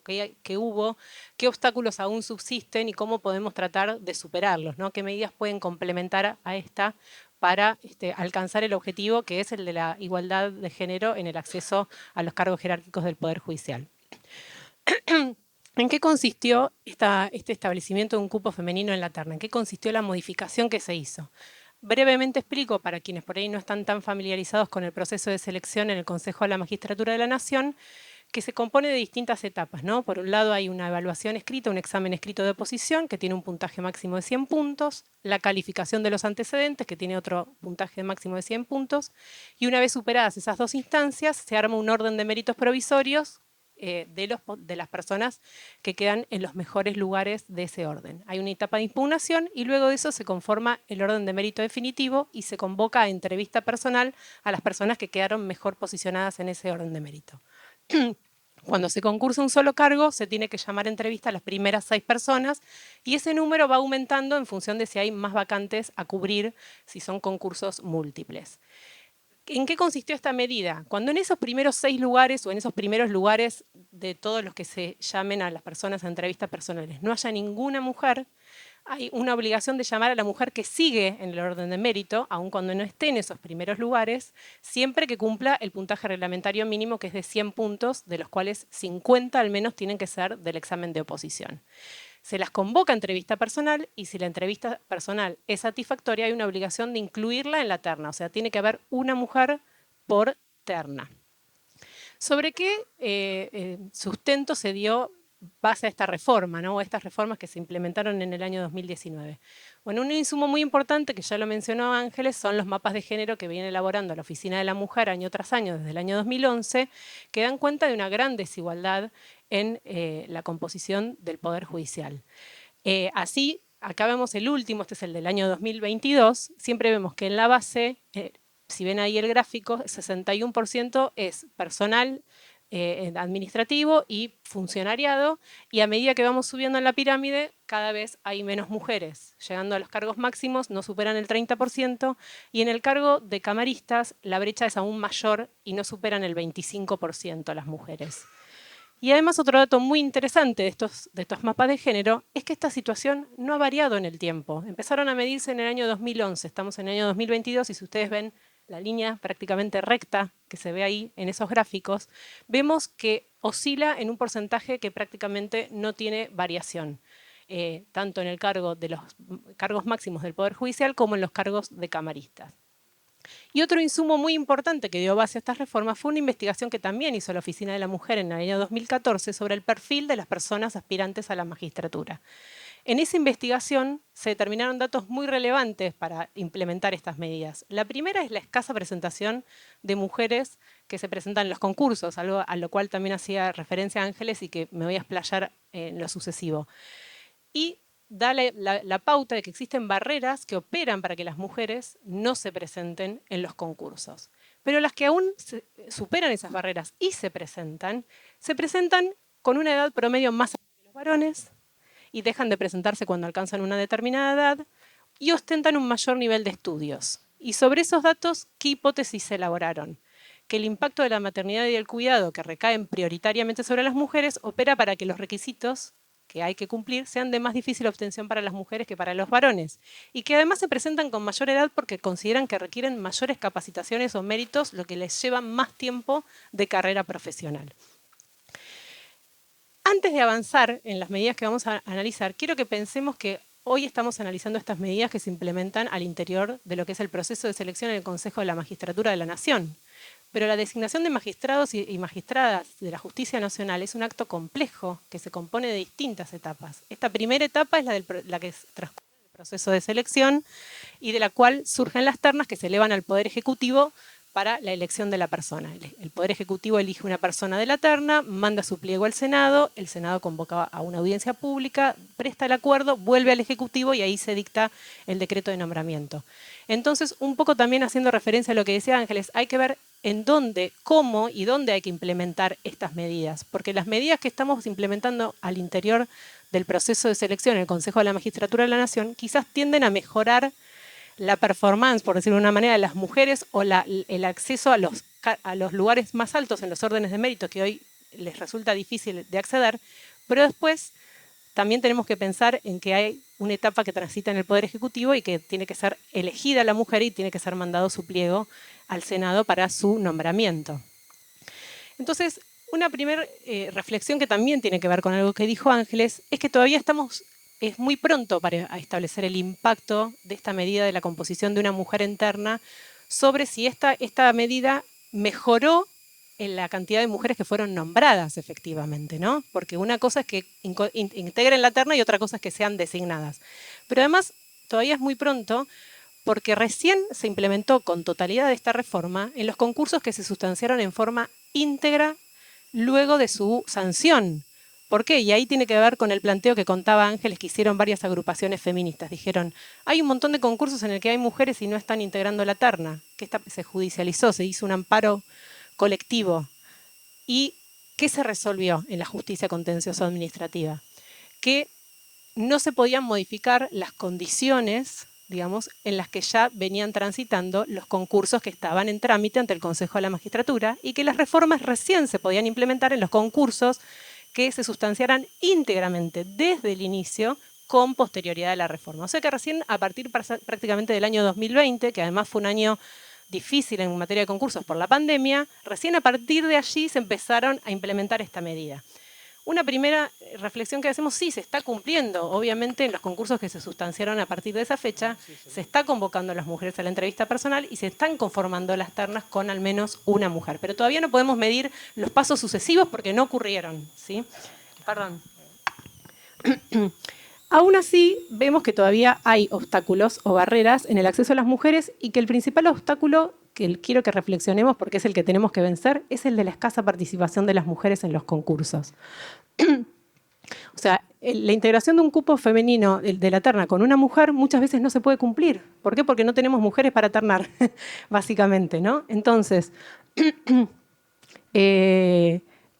qué hubo, qué obstáculos aún subsisten y cómo podemos tratar de superarlos, ¿no? Qué medidas pueden complementar a esta para alcanzar el objetivo que es el de la igualdad de género en el acceso a los cargos jerárquicos del Poder Judicial. ¿En qué consistió este establecimiento de un cupo femenino en la terna? ¿En qué consistió la modificación que se hizo? Brevemente explico, para quienes por ahí no están tan familiarizados con el proceso de selección en el Consejo de la Magistratura de la Nación, que se compone de distintas etapas, ¿no? Por un lado hay una evaluación escrita, un examen escrito de oposición, que tiene un puntaje máximo de 100 puntos, la calificación de los antecedentes, que tiene otro puntaje máximo de 100 puntos, y una vez superadas esas 2 instancias, se arma un orden de méritos provisorios de las personas que quedan en los mejores lugares de ese orden. Hay una etapa de impugnación y luego de eso se conforma el orden de mérito definitivo y se convoca a entrevista personal a las personas que quedaron mejor posicionadas en ese orden de mérito. Cuando se concursa un solo cargo, se tiene que llamar a entrevista a las primeras 6 personas y ese número va aumentando en función de si hay más vacantes a cubrir, si son concursos múltiples. ¿En qué consistió esta medida? Cuando en esos primeros 6 lugares o en esos primeros lugares de todos los que se llamen a las personas a entrevistas personales no haya ninguna mujer, hay una obligación de llamar a la mujer que sigue en el orden de mérito, aun cuando no esté en esos primeros lugares, siempre que cumpla el puntaje reglamentario mínimo, que es de 100 puntos, de los cuales 50 al menos tienen que ser del examen de oposición. Se las convoca a entrevista personal y si la entrevista personal es satisfactoria, hay una obligación de incluirla en la terna, o sea, tiene que haber una mujer por terna. ¿Sobre qué sustento se dio base a esta reforma, ¿no? O estas reformas que se implementaron en el año 2019? Bueno, un insumo muy importante, que ya lo mencionó Ángeles, son los mapas de género que viene elaborando la Oficina de la Mujer año tras año, desde el año 2011, que dan cuenta de una gran desigualdad en la composición del Poder Judicial. Así, acá vemos el último, este es el del año 2022, siempre vemos que en la base, si ven ahí el gráfico, 61% es personal administrativo y funcionariado, y a medida que vamos subiendo en la pirámide, cada vez hay menos mujeres. Llegando a los cargos máximos no superan el 30%, y en el cargo de camaristas la brecha es aún mayor y no superan el 25% las mujeres. Y además otro dato muy interesante de estos mapas de género es que esta situación no ha variado en el tiempo. Empezaron a medirse en el año 2011, estamos en el año 2022 y si ustedes ven la línea prácticamente recta que se ve ahí en esos gráficos, vemos que oscila en un porcentaje que prácticamente no tiene variación, tanto en el cargo de los cargos máximos del Poder Judicial como en los cargos de camaristas. Y otro insumo muy importante que dio base a estas reformas fue una investigación que también hizo la Oficina de la Mujer en el año 2014 sobre el perfil de las personas aspirantes a la magistratura. En esa investigación se determinaron datos muy relevantes para implementar estas medidas. La primera es la escasa presentación de mujeres que se presentan en los concursos, algo a lo cual también hacía referencia Ángeles y que me voy a explayar en lo sucesivo. Y da la pauta de que existen barreras que operan para que las mujeres no se presenten en los concursos. Pero las que aún superan esas barreras y se presentan con una edad promedio más alta que los varones y dejan de presentarse cuando alcanzan una determinada edad y ostentan un mayor nivel de estudios. Y sobre esos datos, ¿qué hipótesis se elaboraron? Que el impacto de la maternidad y el cuidado, que recaen prioritariamente sobre las mujeres, opera para que los requisitos que hay que cumplir sean de más difícil obtención para las mujeres que para los varones, y que además se presentan con mayor edad porque consideran que requieren mayores capacitaciones o méritos, lo que les lleva más tiempo de carrera profesional. Antes de avanzar en las medidas que vamos a analizar, quiero que pensemos que hoy estamos analizando estas medidas que se implementan al interior de lo que es el proceso de selección en el Consejo de la Magistratura de la Nación. Pero la designación de magistrados y magistradas de la Justicia Nacional es un acto complejo que se compone de distintas etapas. Esta primera etapa es la que transcurre el proceso de selección y de la cual surgen las ternas que se elevan al Poder Ejecutivo para la elección de la persona. El Poder Ejecutivo elige una persona de la terna, manda su pliego al Senado, el Senado convoca a una audiencia pública, presta el acuerdo, vuelve al Ejecutivo y ahí se dicta el decreto de nombramiento. Entonces, un poco también haciendo referencia a lo que decía Ángeles, hay que ver en dónde, cómo y dónde hay que implementar estas medidas, porque las medidas que estamos implementando al interior del proceso de selección en el Consejo de la Magistratura de la Nación quizás tienden a mejorar la performance, por decirlo de una manera, de las mujeres o el acceso a los lugares más altos en los órdenes de mérito que hoy les resulta difícil de acceder, pero después también tenemos que pensar en que hay una etapa que transita en el Poder Ejecutivo y que tiene que ser elegida la mujer y tiene que ser mandado su pliego al Senado para su nombramiento. Entonces, una primera reflexión que también tiene que ver con algo que dijo Ángeles es que todavía es muy pronto para establecer el impacto de esta medida de la composición de una mujer en terna sobre si esta medida mejoró en la cantidad de mujeres que fueron nombradas efectivamente, ¿no? Porque una cosa es que integren la terna y otra cosa es que sean designadas. Pero además, todavía es muy pronto porque recién se implementó con totalidad de esta reforma en los concursos que se sustanciaron en forma íntegra luego de su sanción. ¿Por qué? Y ahí tiene que ver con el planteo que contaba Ángeles, que hicieron varias agrupaciones feministas. Dijeron, hay un montón de concursos en el que hay mujeres y no están integrando la terna, que se judicializó, se hizo un amparo colectivo. ¿Y qué se resolvió en la justicia contencioso administrativa? Que no se podían modificar las condiciones, digamos, en las que ya venían transitando los concursos que estaban en trámite ante el Consejo de la Magistratura y que las reformas recién se podían implementar en los concursos que se sustanciaran íntegramente desde el inicio con posterioridad a la reforma. O sea que recién a partir prácticamente del año 2020, que además fue un año difícil en materia de concursos por la pandemia, recién a partir de allí se empezaron a implementar esta medida. Una primera reflexión que hacemos, sí, se está cumpliendo. Obviamente, en los concursos que se sustanciaron a partir de esa fecha, se está convocando a las mujeres a la entrevista personal y se están conformando las ternas con al menos una mujer. Pero todavía no podemos medir los pasos sucesivos porque no ocurrieron, ¿sí? Perdón. Aún así, vemos que todavía hay obstáculos o barreras en el acceso a las mujeres y que el principal obstáculo que quiero que reflexionemos, porque es el que tenemos que vencer, es el de la escasa participación de las mujeres en los concursos. O sea, la integración de un cupo femenino de la terna con una mujer muchas veces no se puede cumplir. ¿Por qué? Porque no tenemos mujeres para ternar, básicamente, ¿no? Entonces,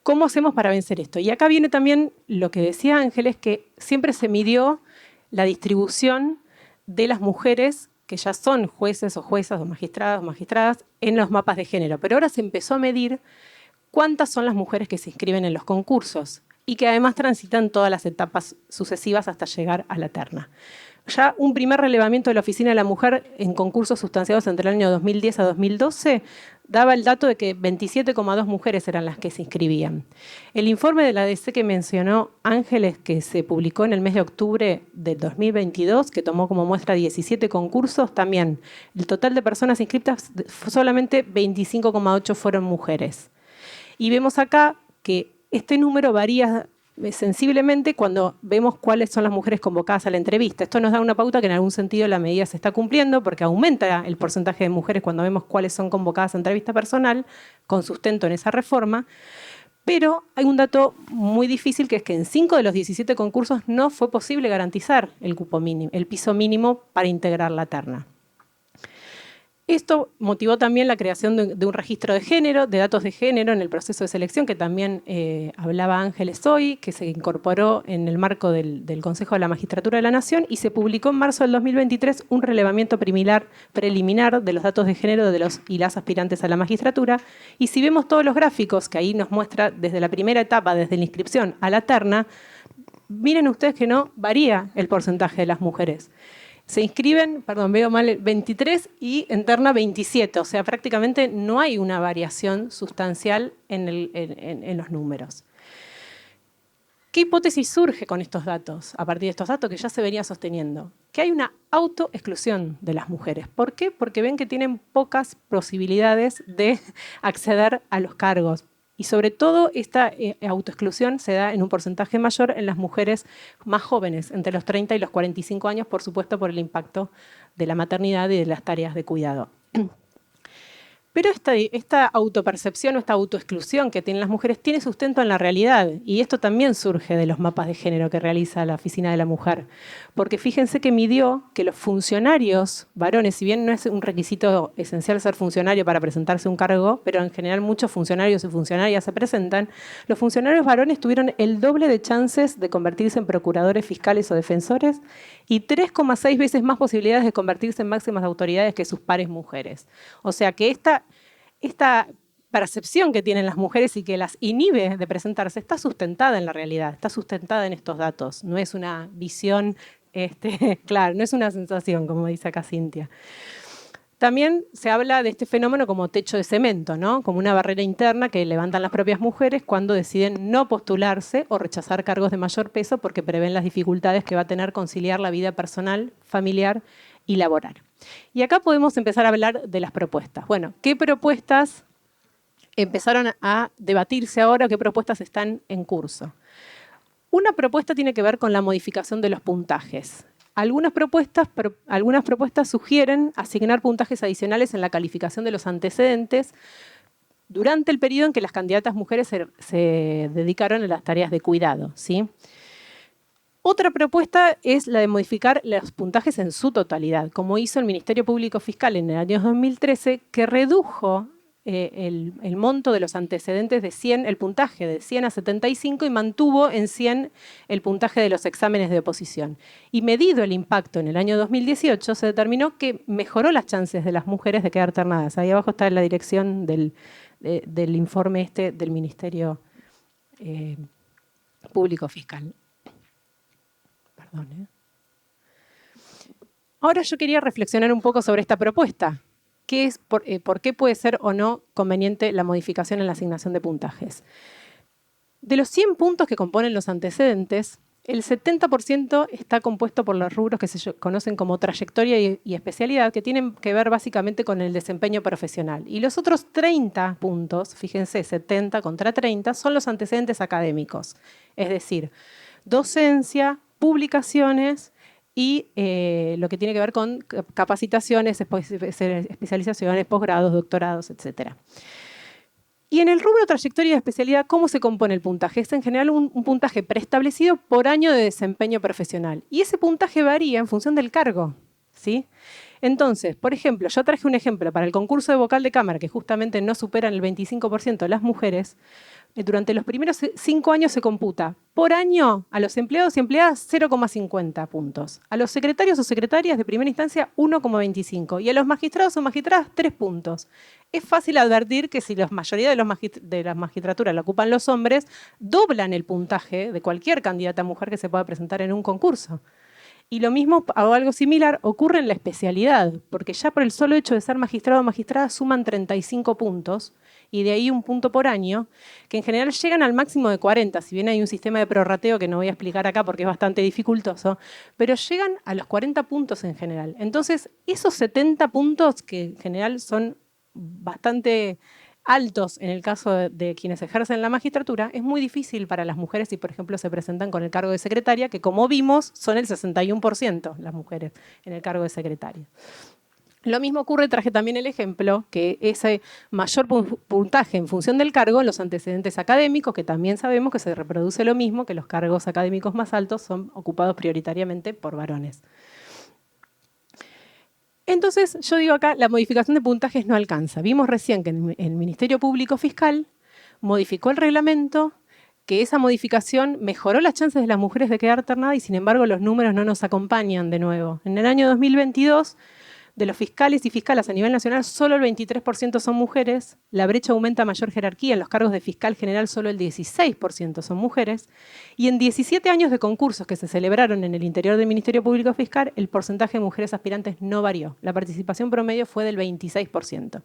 ¿cómo hacemos para vencer esto? Y acá viene también lo que decía Ángeles, que siempre se midió la distribución de las mujeres que ya son jueces o juezas o magistradas en los mapas de género. Pero ahora se empezó a medir cuántas son las mujeres que se inscriben en los concursos y que además transitan todas las etapas sucesivas hasta llegar a la terna. Ya un primer relevamiento de la Oficina de la Mujer en concursos sustanciados entre el año 2010 a 2012 daba el dato de que 27,2 mujeres eran las que se inscribían. El informe de la ADC que mencionó Ángeles, que se publicó en el mes de octubre del 2022, que tomó como muestra 17 concursos, también el total de personas inscritas, solamente 25,8 fueron mujeres. Y vemos acá que este número varía sensiblemente cuando vemos cuáles son las mujeres convocadas a la entrevista. Esto nos da una pauta que en algún sentido la medida se está cumpliendo porque aumenta el porcentaje de mujeres cuando vemos cuáles son convocadas a entrevista personal, con sustento en esa reforma. Pero hay un dato muy difícil que es que en 5 de los 17 concursos no fue posible garantizar el cupo mínimo, el piso mínimo para integrar la terna. Esto motivó también la creación de un registro de género, de datos de género en el proceso de selección, que también hablaba Ángeles hoy, que se incorporó en el marco del Consejo de la Magistratura de la Nación y se publicó en marzo del 2023 un relevamiento preliminar de los datos de género de los y las aspirantes a la magistratura. Y si vemos todos los gráficos que ahí nos muestra desde la primera etapa, desde la inscripción a la terna, miren ustedes que no varía el porcentaje de las mujeres. Se inscriben, perdón, veo mal, 23 y en terna 27, o sea, prácticamente no hay una variación sustancial en los números. ¿Qué hipótesis surge con estos datos? A partir de estos datos que ya se venía sosteniendo. Que hay una autoexclusión de las mujeres. ¿Por qué? Porque ven que tienen pocas posibilidades de acceder a los cargos. Y sobre todo esta autoexclusión se da en un porcentaje mayor en las mujeres más jóvenes, entre los 30 y los 45 años, por supuesto por el impacto de la maternidad y de las tareas de cuidado. Pero esta autopercepción o esta autoexclusión que tienen las mujeres tiene sustento en la realidad. Y esto también surge de los mapas de género que realiza la Oficina de la Mujer. Porque fíjense que midió que los funcionarios varones, si bien no es un requisito esencial ser funcionario para presentarse a un cargo, pero en general muchos funcionarios y funcionarias se presentan, los funcionarios varones tuvieron el doble de chances de convertirse en procuradores fiscales o defensores y 3,6 veces más posibilidades de convertirse en máximas autoridades que sus pares mujeres. O sea que esta percepción que tienen las mujeres y que las inhibe de presentarse está sustentada en la realidad, está sustentada en estos datos. No es una visión, claro, no es una sensación, como dice acá Cintia. También se habla de este fenómeno como techo de cemento, ¿no? Como una barrera interna que levantan las propias mujeres cuando deciden no postularse o rechazar cargos de mayor peso porque prevén las dificultades que va a tener conciliar la vida personal, familiar y laboral. Y acá podemos empezar a hablar de las propuestas. Bueno, ¿qué propuestas empezaron a debatirse ahora o qué propuestas están en curso? Una propuesta tiene que ver con la modificación de los puntajes. Algunas propuestas sugieren asignar puntajes adicionales en la calificación de los antecedentes durante el periodo en que las candidatas mujeres se dedicaron a las tareas de cuidado, ¿sí? Otra propuesta es la de modificar los puntajes en su totalidad, como hizo el Ministerio Público Fiscal en el año 2013, que redujo el monto de los antecedentes de 100, el puntaje de 100 a 75 y mantuvo en 100 el puntaje de los exámenes de oposición. Y medido el impacto en el año 2018, se determinó que mejoró las chances de las mujeres de quedar ternadas. Ahí abajo está la dirección del informe del Ministerio Público Fiscal. Perdón, Ahora yo quería reflexionar un poco sobre esta propuesta. ¿Por qué puede ser o no conveniente la modificación en la asignación de puntajes? De los 100 puntos que componen los antecedentes, el 70% está compuesto por los rubros que se conocen como trayectoria y especialidad, que tienen que ver básicamente con el desempeño profesional. Y los otros 30 puntos, fíjense, 70 contra 30, son los antecedentes académicos. Es decir, docencia, publicaciones y lo que tiene que ver con capacitaciones, especializaciones, posgrados, doctorados, etc. Y en el rubro trayectoria y especialidad, ¿cómo se compone el puntaje? Es en general un puntaje preestablecido por año de desempeño profesional. Y ese puntaje varía en función del cargo, ¿sí? Entonces, por ejemplo, yo traje un ejemplo para el concurso de vocal de cámara, que justamente no superan el 25% de las mujeres. Durante los primeros 5 años se computa por año a los empleados y empleadas 0,50 puntos. A los secretarios o secretarias de primera instancia 1,25 y a los magistrados o magistradas 3 puntos. Es fácil advertir que si la mayoría de las magistraturas la ocupan los hombres, doblan el puntaje de cualquier candidata mujer que se pueda presentar en un concurso. Y lo mismo, o algo similar, ocurre en la especialidad, porque ya por el solo hecho de ser magistrado o magistrada suman 35 puntos, y de ahí un punto por año, que en general llegan al máximo de 40, si bien hay un sistema de prorrateo que no voy a explicar acá porque es bastante dificultoso, pero llegan a los 40 puntos en general. Entonces, esos 70 puntos, que en general son bastante altos en el caso de quienes ejercen la magistratura, es muy difícil para las mujeres si, por ejemplo, se presentan con el cargo de secretaria, que como vimos son el 61% las mujeres en el cargo de secretaria. Lo mismo ocurre, traje también el ejemplo, que ese mayor puntaje en función del cargo, los antecedentes académicos, que también sabemos que se reproduce lo mismo, que los cargos académicos más altos son ocupados prioritariamente por varones. Entonces, yo digo acá, la modificación de puntajes no alcanza. Vimos recién que el Ministerio Público Fiscal modificó el reglamento, que esa modificación mejoró las chances de las mujeres de quedar ternadas y sin embargo los números no nos acompañan de nuevo. En el año 2022, de los fiscales y fiscalas a nivel nacional, solo el 23% son mujeres. La brecha aumenta a mayor jerarquía. En los cargos de fiscal general, solo el 16% son mujeres. Y en 17 años de concursos que se celebraron en el interior del Ministerio Público Fiscal, el porcentaje de mujeres aspirantes no varió. La participación promedio fue del 26%.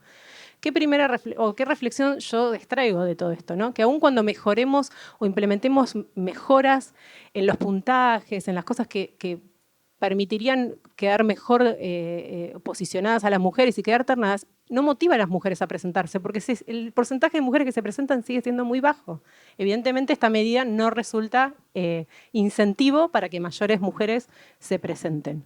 ¿Qué reflexión yo extraigo de todo esto? ¿No? Que aun cuando mejoremos o implementemos mejoras en los puntajes, en las cosas que permitirían quedar mejor posicionadas a las mujeres y quedar ternadas, no motiva a las mujeres a presentarse, porque el porcentaje de mujeres que se presentan sigue siendo muy bajo. Evidentemente, esta medida no resulta incentivo para que mayores mujeres se presenten.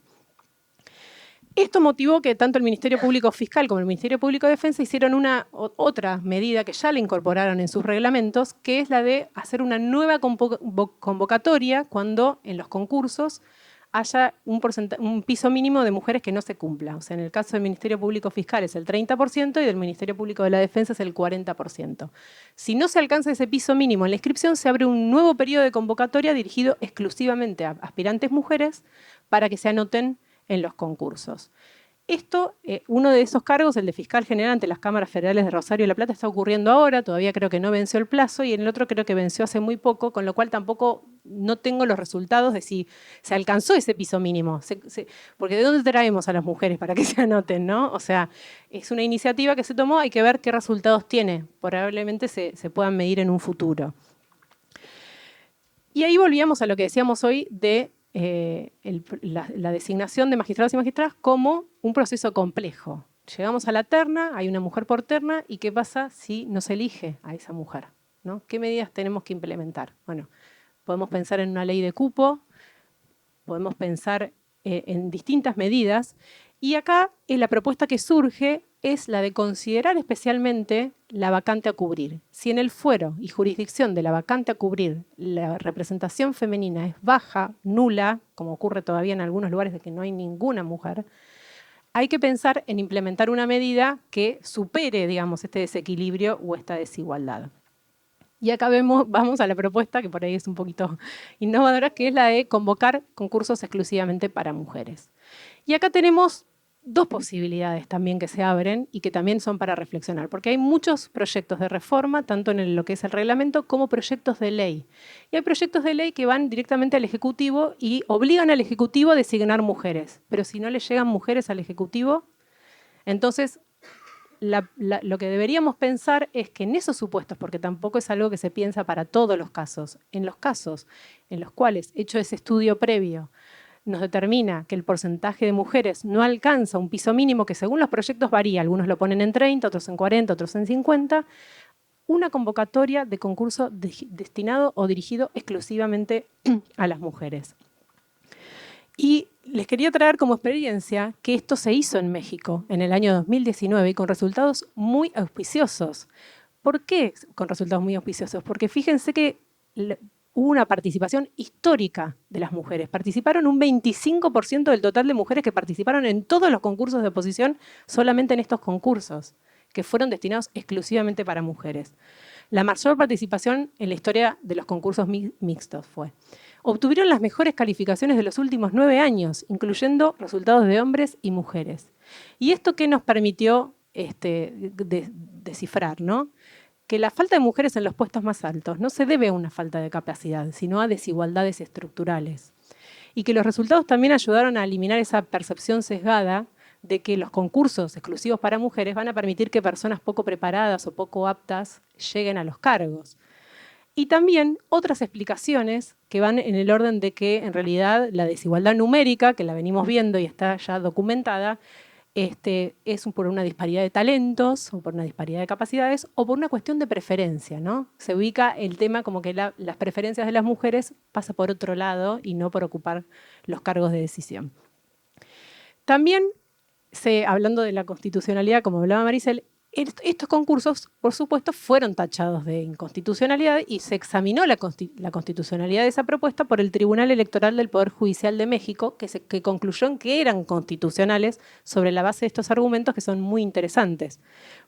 Esto motivó que tanto el Ministerio Público Fiscal como el Ministerio Público de Defensa hicieron otra medida que ya la incorporaron en sus reglamentos, que es la de hacer una nueva convocatoria cuando en los concursos haya un piso mínimo de mujeres que no se cumpla. O sea, en el caso del Ministerio Público Fiscal es el 30% y del Ministerio Público de la Defensa es el 40%. Si no se alcanza ese piso mínimo en la inscripción, se abre un nuevo periodo de convocatoria dirigido exclusivamente a aspirantes mujeres para que se anoten en los concursos. Esto, uno de esos cargos, el de fiscal general ante las cámaras federales de Rosario y La Plata, está ocurriendo ahora, todavía creo que no venció el plazo, y en el otro creo que venció hace muy poco, con lo cual tampoco no tengo los resultados de si se alcanzó ese piso mínimo. Porque ¿de dónde traemos a las mujeres para que se anoten, no? O sea, es una iniciativa que se tomó, hay que ver qué resultados tiene. Probablemente se puedan medir en un futuro. Y ahí volvíamos a lo que decíamos hoy de la designación de magistrados y magistradas como un proceso complejo. Llegamos a la terna, hay una mujer por terna, ¿y qué pasa si no se elige a esa mujer? ¿No? ¿Qué medidas tenemos que implementar? Bueno, podemos pensar en una ley de cupo, podemos pensar en distintas medidas, y acá la propuesta que surge es la de considerar especialmente la vacante a cubrir. Si en el fuero y jurisdicción de la vacante a cubrir la representación femenina es baja, nula, como ocurre todavía en algunos lugares de que no hay ninguna mujer, hay que pensar en implementar una medida que supere, digamos, este desequilibrio o esta desigualdad. Y acá vamos a la propuesta, que por ahí es un poquito innovadora, que es la de convocar concursos exclusivamente para mujeres. Y acá tenemos dos posibilidades también que se abren y que también son para reflexionar, porque hay muchos proyectos de reforma, tanto en lo que es el reglamento como proyectos de ley. Y hay proyectos de ley que van directamente al Ejecutivo y obligan al Ejecutivo a designar mujeres, pero si no le llegan mujeres al Ejecutivo, entonces lo que deberíamos pensar es que en esos supuestos, porque tampoco es algo que se piensa para todos los casos, en los casos en los cuales, hecho ese estudio previo, nos determina que el porcentaje de mujeres no alcanza un piso mínimo que según los proyectos varía, algunos lo ponen en 30, otros en 40, otros en 50, una convocatoria de concurso destinado o dirigido exclusivamente a las mujeres. Y les quería traer como experiencia que esto se hizo en México en el año 2019 y con resultados muy auspiciosos. ¿Por qué con resultados muy auspiciosos? Porque fíjense que hubo una participación histórica de las mujeres. Participaron un 25% del total de mujeres que participaron en todos los concursos de oposición, solamente en estos concursos, que fueron destinados exclusivamente para mujeres. La mayor participación en la historia de los concursos mixtos fue. Obtuvieron las mejores calificaciones de los últimos 9 años, incluyendo resultados de hombres y mujeres. ¿Y esto qué nos permitió descifrar, ¿no? Que la falta de mujeres en los puestos más altos no se debe a una falta de capacidad, sino a desigualdades estructurales. Y que los resultados también ayudaron a eliminar esa percepción sesgada de que los concursos exclusivos para mujeres van a permitir que personas poco preparadas o poco aptas lleguen a los cargos. Y también otras explicaciones que van en el orden de que en realidad la desigualdad numérica, que la venimos viendo y está ya documentada, es por una disparidad de talentos o por una disparidad de capacidades o por una cuestión de preferencia, ¿no? Se ubica el tema como que las preferencias de las mujeres pasa por otro lado y no por ocupar los cargos de decisión. También, hablando de la constitucionalidad, como hablaba Maricel, estos concursos, por supuesto, fueron tachados de inconstitucionalidad y se examinó la constitucionalidad de esa propuesta por el Tribunal Electoral del Poder Judicial de México, que concluyó que eran constitucionales sobre la base de estos argumentos que son muy interesantes.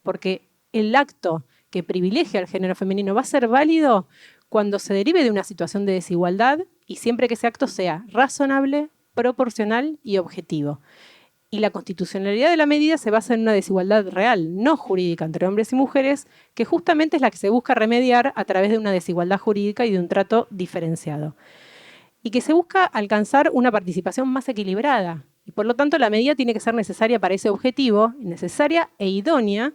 Porque el acto que privilegia al género femenino va a ser válido cuando se derive de una situación de desigualdad y siempre que ese acto sea razonable, proporcional y objetivo. Y la constitucionalidad de la medida se basa en una desigualdad real, no jurídica, entre hombres y mujeres, que justamente es la que se busca remediar a través de una desigualdad jurídica y de un trato diferenciado. Y que se busca alcanzar una participación más equilibrada. Y por lo tanto, la medida tiene que ser necesaria para ese objetivo, necesaria e idónea,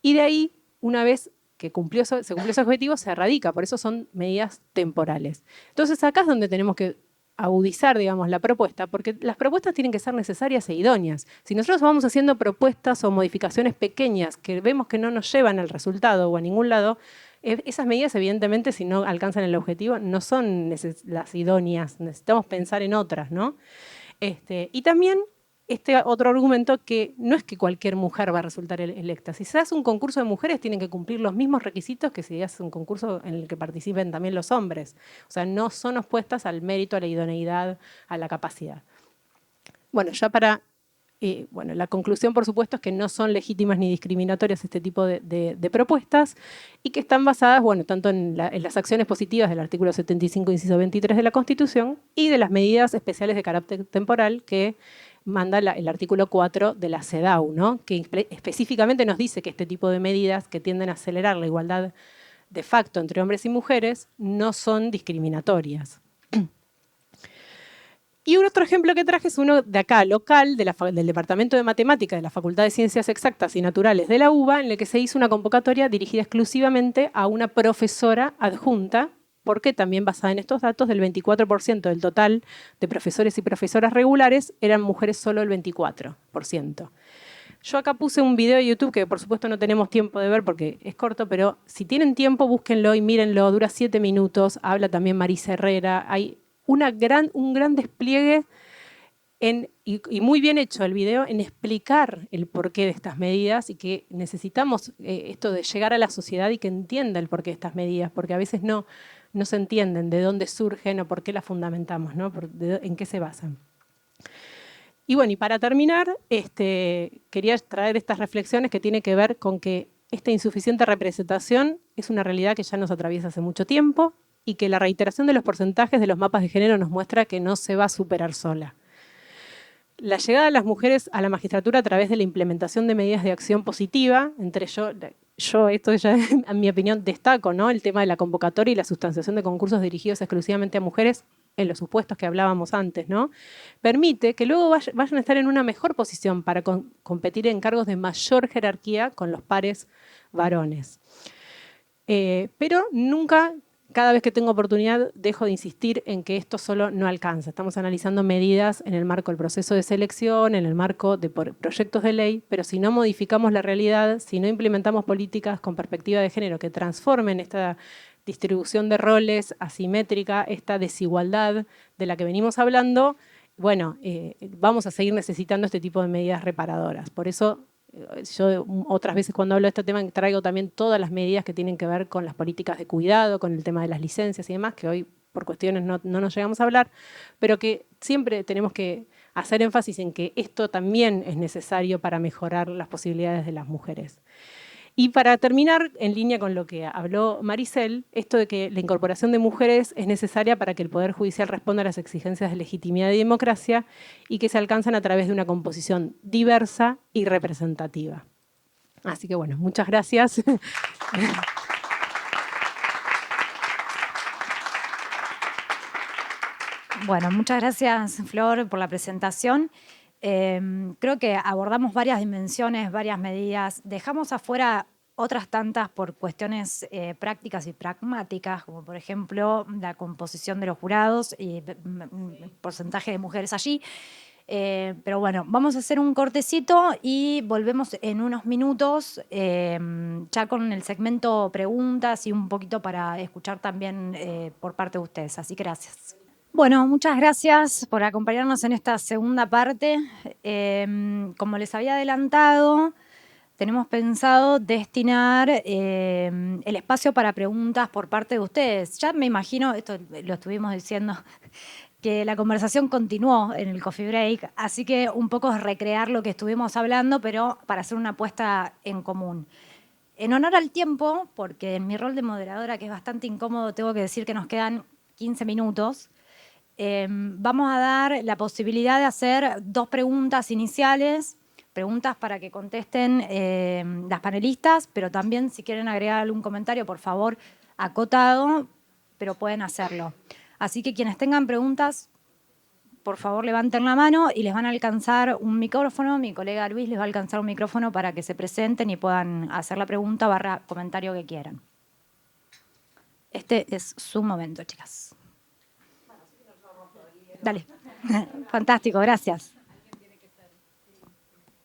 y de ahí, una vez que se cumplió ese objetivo, se erradica. Por eso son medidas temporales. Entonces, acá es donde tenemos que agudizar, digamos, la propuesta, porque las propuestas tienen que ser necesarias e idóneas. Si nosotros vamos haciendo propuestas o modificaciones pequeñas que vemos que no nos llevan al resultado o a ningún lado, esas medidas, evidentemente, si no alcanzan el objetivo, no son las idóneas. Necesitamos pensar en otras, ¿no? Y también otro argumento que no es que cualquier mujer va a resultar electa. Si se hace un concurso de mujeres, tienen que cumplir los mismos requisitos que si se hace un concurso en el que participen también los hombres. O sea, no son opuestas al mérito, a la idoneidad, a la capacidad. Bueno, ya para... la conclusión, por supuesto, es que no son legítimas ni discriminatorias este tipo de propuestas y que están basadas, bueno, tanto en las acciones positivas del artículo 75, inciso 23 de la Constitución y de las medidas especiales de carácter temporal que manda el artículo 4 de la CEDAW, ¿no? Que específicamente nos dice que este tipo de medidas que tienden a acelerar la igualdad de facto entre hombres y mujeres no son discriminatorias. Y otro ejemplo que traje es uno de acá, local, del Departamento de Matemática de la Facultad de Ciencias Exactas y Naturales de la UBA, en el que se hizo una convocatoria dirigida exclusivamente a una profesora adjunta, porque también basada en estos datos, del 24% del total de profesores y profesoras regulares eran mujeres solo el 24%. Yo acá puse un video de YouTube que por supuesto no tenemos tiempo de ver porque es corto, pero si tienen tiempo búsquenlo y mírenlo, dura 7 minutos, habla también Marisa Herrera, hay un gran despliegue y muy bien hecho el video en explicar el porqué de estas medidas y que necesitamos esto de llegar a la sociedad y que entienda el porqué de estas medidas, porque a veces no se entienden de dónde surgen o por qué las fundamentamos, ¿no? En qué se basan. Y bueno, y para terminar, quería traer estas reflexiones que tienen que ver con que esta insuficiente representación es una realidad que ya nos atraviesa hace mucho tiempo y que la reiteración de los porcentajes de los mapas de género nos muestra que no se va a superar sola. la llegada de las mujeres a la magistratura a través de la implementación de medidas de acción positiva, entre yo esto ya en mi opinión destaco, ¿no? El tema de la convocatoria y la sustanciación de concursos dirigidos exclusivamente a mujeres en los supuestos que hablábamos antes, ¿no? Permite que luego vayan a estar en una mejor posición para competir en cargos de mayor jerarquía con los pares varones. Pero nunca, cada vez que tengo oportunidad, dejo de insistir en que esto solo no alcanza. Estamos analizando medidas en el marco del proceso de selección, en el marco de proyectos de ley, pero si no modificamos la realidad, si no implementamos políticas con perspectiva de género que transformen esta distribución de roles asimétrica, esta desigualdad de la que venimos hablando, bueno, vamos a seguir necesitando este tipo de medidas reparadoras. Por eso, yo otras veces cuando hablo de este tema traigo también todas las medidas que tienen que ver con las políticas de cuidado, con el tema de las licencias y demás, que hoy por cuestiones no nos llegamos a hablar, pero que siempre tenemos que hacer énfasis en que esto también es necesario para mejorar las posibilidades de las mujeres. Y para terminar, en línea con lo que habló Maricel, esto de que la incorporación de mujeres es necesaria para que el Poder Judicial responda a las exigencias de legitimidad y democracia y que se alcanzan a través de una composición diversa y representativa. Así que bueno, muchas gracias. Bueno, muchas gracias, Flor, por la presentación. Creo que abordamos varias dimensiones, varias medidas. Dejamos afuera otras tantas por cuestiones prácticas y pragmáticas, como por ejemplo la composición de los jurados y el porcentaje de mujeres allí. Pero bueno, vamos a hacer un cortecito y volvemos en unos minutos ya con el segmento preguntas y un poquito para escuchar también por parte de ustedes. Así que gracias. Bueno, muchas gracias por acompañarnos en esta segunda parte. Como les había adelantado, tenemos pensado destinar el espacio para preguntas por parte de ustedes. Ya me imagino, esto lo estuvimos diciendo, que la conversación continuó en el coffee break, así que un poco es recrear lo que estuvimos hablando, pero para hacer una apuesta en común. En honor al tiempo, porque en mi rol de moderadora, que es bastante incómodo, tengo que decir que nos quedan 15 minutos, vamos a dar la posibilidad de hacer 2 preguntas iniciales, preguntas para que contesten las panelistas, pero también si quieren agregar algún comentario, por favor, acotado, pero pueden hacerlo. Así que quienes tengan preguntas, por favor levanten la mano y les van a alcanzar un micrófono. Mi colega Luis les va a alcanzar un micrófono para que se presenten y puedan hacer la pregunta / comentario que quieran. Este es su momento, chicas. Dale. Fantástico, gracias.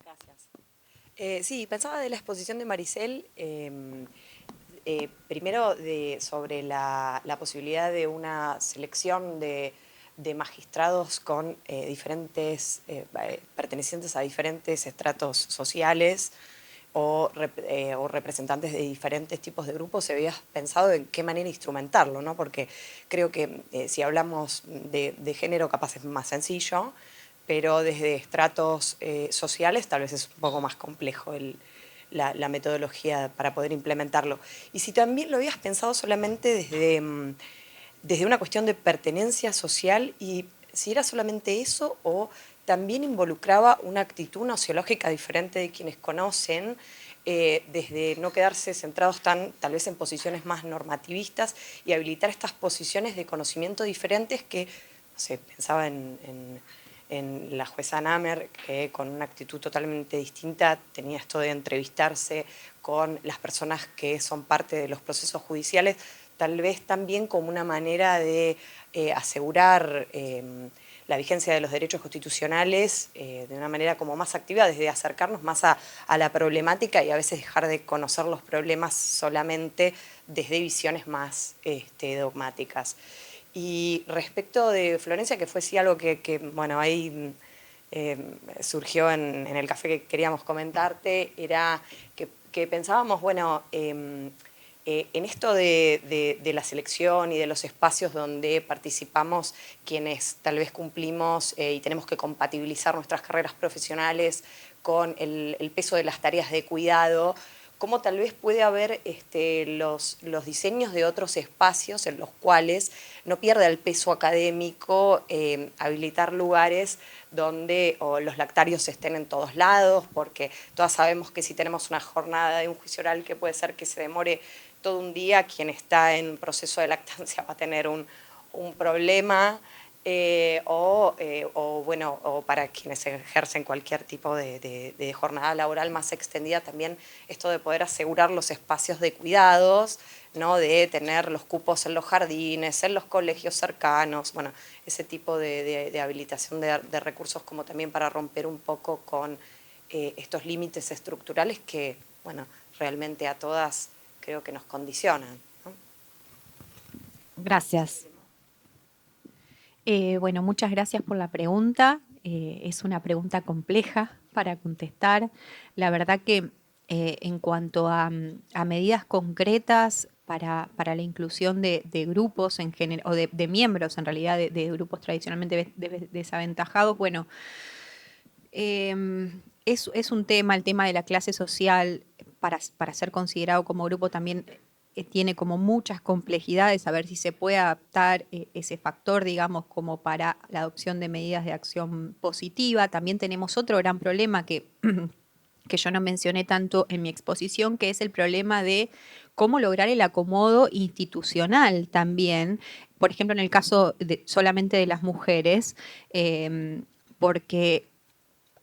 Gracias. Sí, pensaba de la exposición de Maricel, primero sobre la posibilidad de una selección de magistrados con pertenecientes a diferentes estratos sociales o representantes de diferentes tipos de grupos. Se había pensado en qué manera instrumentarlo, ¿no? Porque creo que si hablamos de género capaz es más sencillo, pero desde estratos sociales tal vez es un poco más complejo la metodología para poder implementarlo. Y si también lo habías pensado solamente desde una cuestión de pertenencia social, y si era solamente eso o también involucraba una actitud nociológica diferente de quienes conocen, desde no quedarse centrados tal vez en posiciones más normativistas y habilitar estas posiciones de conocimiento diferentes que, no sé, pensaba en la jueza Namer, que con una actitud totalmente distinta tenía esto de entrevistarse con las personas que son parte de los procesos judiciales, tal vez también como una manera de asegurar la vigencia de los derechos constitucionales de una manera como más activa, desde acercarnos más a la problemática y a veces dejar de conocer los problemas solamente desde visiones más dogmáticas. Y respecto de Florencia, que fue sí algo que bueno, ahí surgió en el café que queríamos comentarte, era que pensábamos, bueno, en esto de la selección y de los espacios donde participamos quienes tal vez cumplimos y tenemos que compatibilizar nuestras carreras profesionales con el peso de las tareas de cuidado, cómo tal vez puede haber los diseños de otros espacios en los cuales no pierda el peso académico habilitar lugares donde los lactarios estén en todos lados, porque todas sabemos que si tenemos una jornada de un juicio oral que puede ser que se demore todo un día, quien está en proceso de lactancia va a tener un problema, o para quienes ejercen cualquier tipo de jornada laboral más extendida, también esto de poder asegurar los espacios de cuidados, ¿no? De tener los cupos en los jardines, en los colegios cercanos, bueno, ese tipo de habilitación de recursos, como también para romper un poco con estos límites estructurales que, bueno, realmente a todas creo que nos condicionan, ¿no? Gracias. Bueno, muchas gracias por la pregunta. Es una pregunta compleja para contestar. La verdad que en cuanto a medidas concretas para la inclusión de grupos en general, o de miembros en realidad de grupos tradicionalmente desaventajados, bueno, es un tema, el tema de la clase social, para ser considerado como grupo también tiene como muchas complejidades, a ver si se puede adaptar ese factor, digamos, como para la adopción de medidas de acción positiva. También tenemos otro gran problema que yo no mencioné tanto en mi exposición, que es el problema de cómo lograr el acomodo institucional también, por ejemplo, en el caso solamente de las mujeres, porque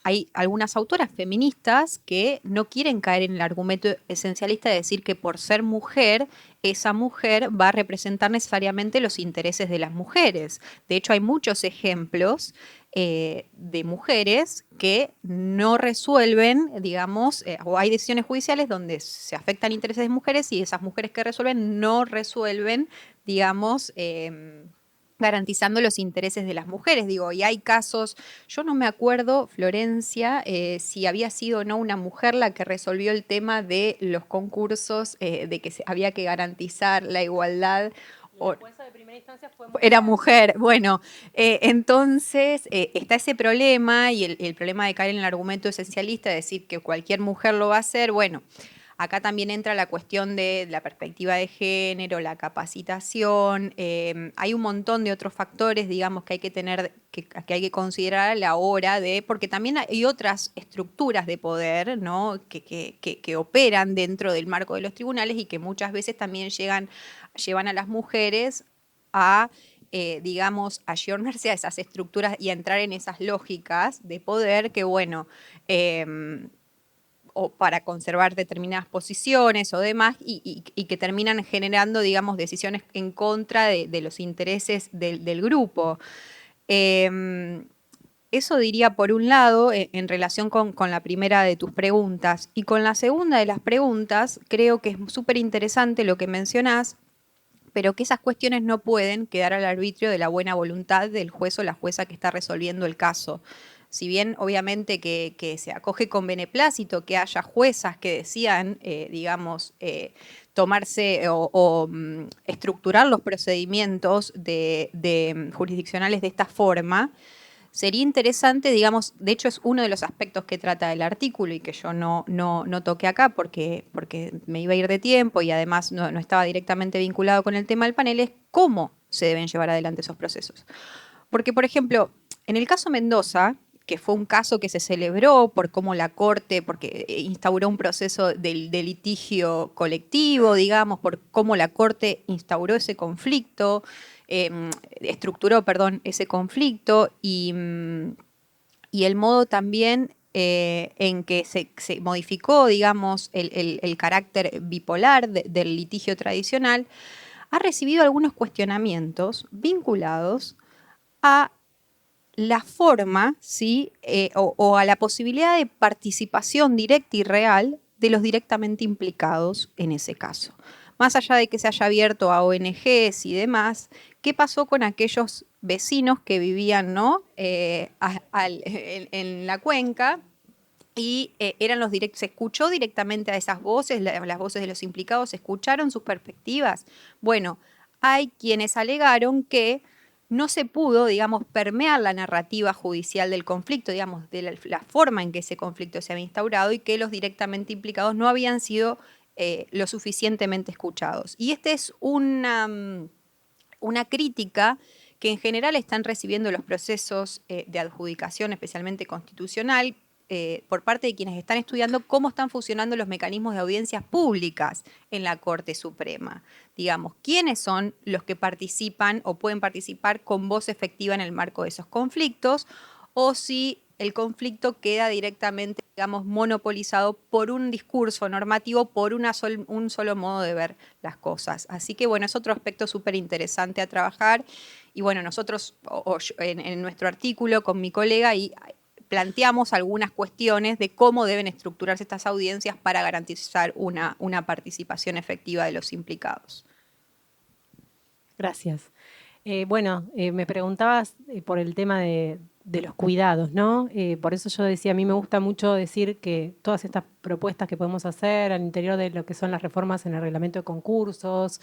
hay algunas autoras feministas que no quieren caer en el argumento esencialista de decir que por ser mujer, esa mujer va a representar necesariamente los intereses de las mujeres. De hecho, hay muchos ejemplos de mujeres que no resuelven, digamos, o hay decisiones judiciales donde se afectan intereses de mujeres y esas mujeres que resuelven no resuelven, digamos, garantizando los intereses de las mujeres. Digo, y hay casos, yo no me acuerdo, Florencia, si había sido o no una mujer la que resolvió el tema de los concursos, de que había que garantizar la igualdad. La jueza de primera instancia fue mujer. Era mujer, bueno, entonces está ese problema y el problema de caer en el argumento esencialista, de decir que cualquier mujer lo va a hacer. Bueno, acá también entra la cuestión de la perspectiva de género, la capacitación, hay un montón de otros factores, digamos, que hay que tener, que hay que considerar a la hora de, porque también hay otras estructuras de poder, ¿no? que operan dentro del marco de los tribunales y que muchas veces también llevan a las mujeres a, digamos, ayornarse a esas estructuras y a entrar en esas lógicas de poder que, bueno, o para conservar determinadas posiciones o demás, y que terminan generando, digamos, decisiones en contra de los intereses del grupo. Eso diría por un lado en relación con la primera de tus preguntas. Y con la segunda de las preguntas, creo que es súper interesante lo que mencionás, pero que esas cuestiones no pueden quedar al arbitrio de la buena voluntad del juez o la jueza que está resolviendo el caso. Si bien obviamente que se acoge con beneplácito que haya juezas que decidan, digamos, tomarse o estructurar los procedimientos jurisdiccionales de esta forma, sería interesante, digamos, de hecho es uno de los aspectos que trata el artículo y que yo no toqué acá porque me iba a ir de tiempo y además no estaba directamente vinculado con el tema del panel, es cómo se deben llevar adelante esos procesos. Porque, por ejemplo, en el caso Mendoza, que fue un caso que se celebró por cómo la Corte, porque instauró un proceso de litigio colectivo, digamos, por cómo la Corte instauró ese conflicto, estructuró, ese conflicto y el modo también en que se modificó, digamos, el carácter bipolar del litigio tradicional, ha recibido algunos cuestionamientos vinculados a la forma, ¿sí? O a la posibilidad de participación directa y real de los directamente implicados en ese caso. Más allá de que se haya abierto a ONGs y demás, ¿qué pasó con aquellos vecinos que vivían, ¿no? En la cuenca? Y se escuchó directamente a esas voces, las voces de los implicados, se escucharon sus perspectivas. Bueno, hay quienes alegaron que no se pudo, digamos, permear la narrativa judicial del conflicto, digamos, de la forma en que ese conflicto se había instaurado y que los directamente implicados no habían sido lo suficientemente escuchados. Y esta es una crítica que en general están recibiendo los procesos de adjudicación, especialmente constitucional, por parte de quienes están estudiando cómo están funcionando los mecanismos de audiencias públicas en la Corte Suprema. Digamos, quiénes son los que participan o pueden participar con voz efectiva en el marco de esos conflictos, o si el conflicto queda directamente, digamos, monopolizado por un discurso normativo, por un solo modo de ver las cosas. Así que, bueno, es otro aspecto súper interesante a trabajar. Y bueno, nosotros en nuestro artículo con mi colega planteamos algunas cuestiones de cómo deben estructurarse estas audiencias para garantizar una participación efectiva de los implicados. Gracias. Me preguntabas por el tema de los cuidados, ¿no? Por eso yo decía, a mí me gusta mucho decir que todas estas propuestas que podemos hacer al interior de lo que son las reformas en el reglamento de concursos,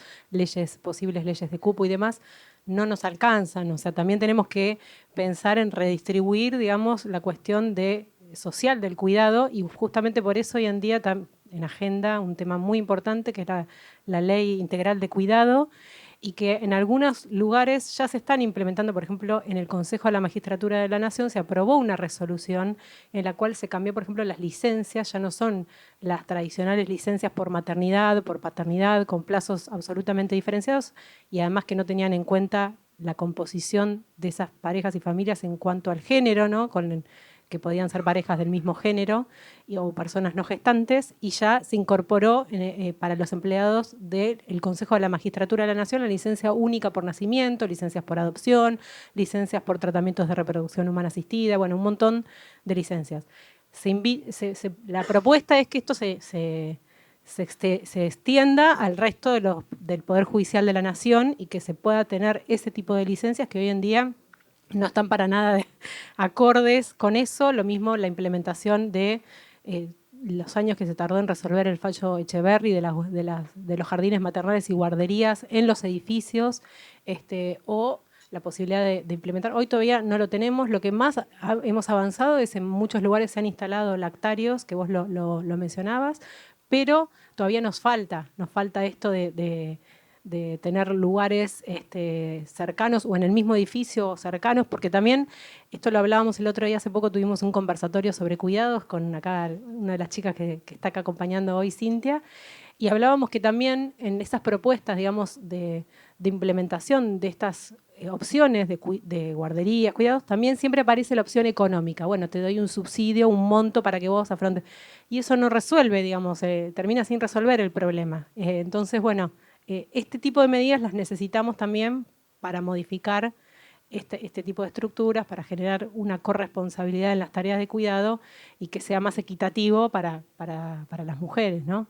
posibles leyes de cupo y demás, no nos alcanzan. O sea, también tenemos que pensar en redistribuir, digamos, la cuestión social del cuidado, y justamente por eso hoy en día en agenda un tema muy importante que es la Ley Integral de Cuidado, y que en algunos lugares ya se están implementando. Por ejemplo, en el Consejo de la Magistratura de la Nación se aprobó una resolución en la cual se cambió, por ejemplo, las licencias, ya no son las tradicionales licencias por maternidad, por paternidad, con plazos absolutamente diferenciados, y además que no tenían en cuenta la composición de esas parejas y familias en cuanto al género, ¿no? Que podían ser parejas del mismo género o personas no gestantes, y ya se incorporó para los empleados del Consejo de la Magistratura de la Nación la licencia única por nacimiento, licencias por adopción, licencias por tratamientos de reproducción humana asistida, bueno, un montón de licencias. La propuesta es que esto se extienda al resto del Poder Judicial de la Nación y que se pueda tener ese tipo de licencias que hoy en día no están para nada acordes con eso. Lo mismo la implementación de los años que se tardó en resolver el fallo Echeverri de los jardines maternales y guarderías en los edificios, o la posibilidad de implementar. Hoy todavía no lo tenemos. Lo que más hemos avanzado es en muchos lugares se han instalado lactarios, que vos lo mencionabas, pero todavía nos falta esto de tener lugares cercanos o en el mismo edificio cercanos, porque también, esto lo hablábamos el otro día, hace poco tuvimos un conversatorio sobre cuidados con acá una de las chicas que está acá acompañando hoy, Cintia, y hablábamos que también en esas propuestas, digamos, de implementación de estas opciones de guarderías, cuidados, también siempre aparece la opción económica. Bueno, te doy un subsidio, un monto para que vos afrontes. Y eso no resuelve, digamos, termina sin resolver el problema. Entonces, bueno, este tipo de medidas las necesitamos también para modificar este tipo de estructuras, para generar una corresponsabilidad en las tareas de cuidado y que sea más equitativo para las mujeres, ¿no?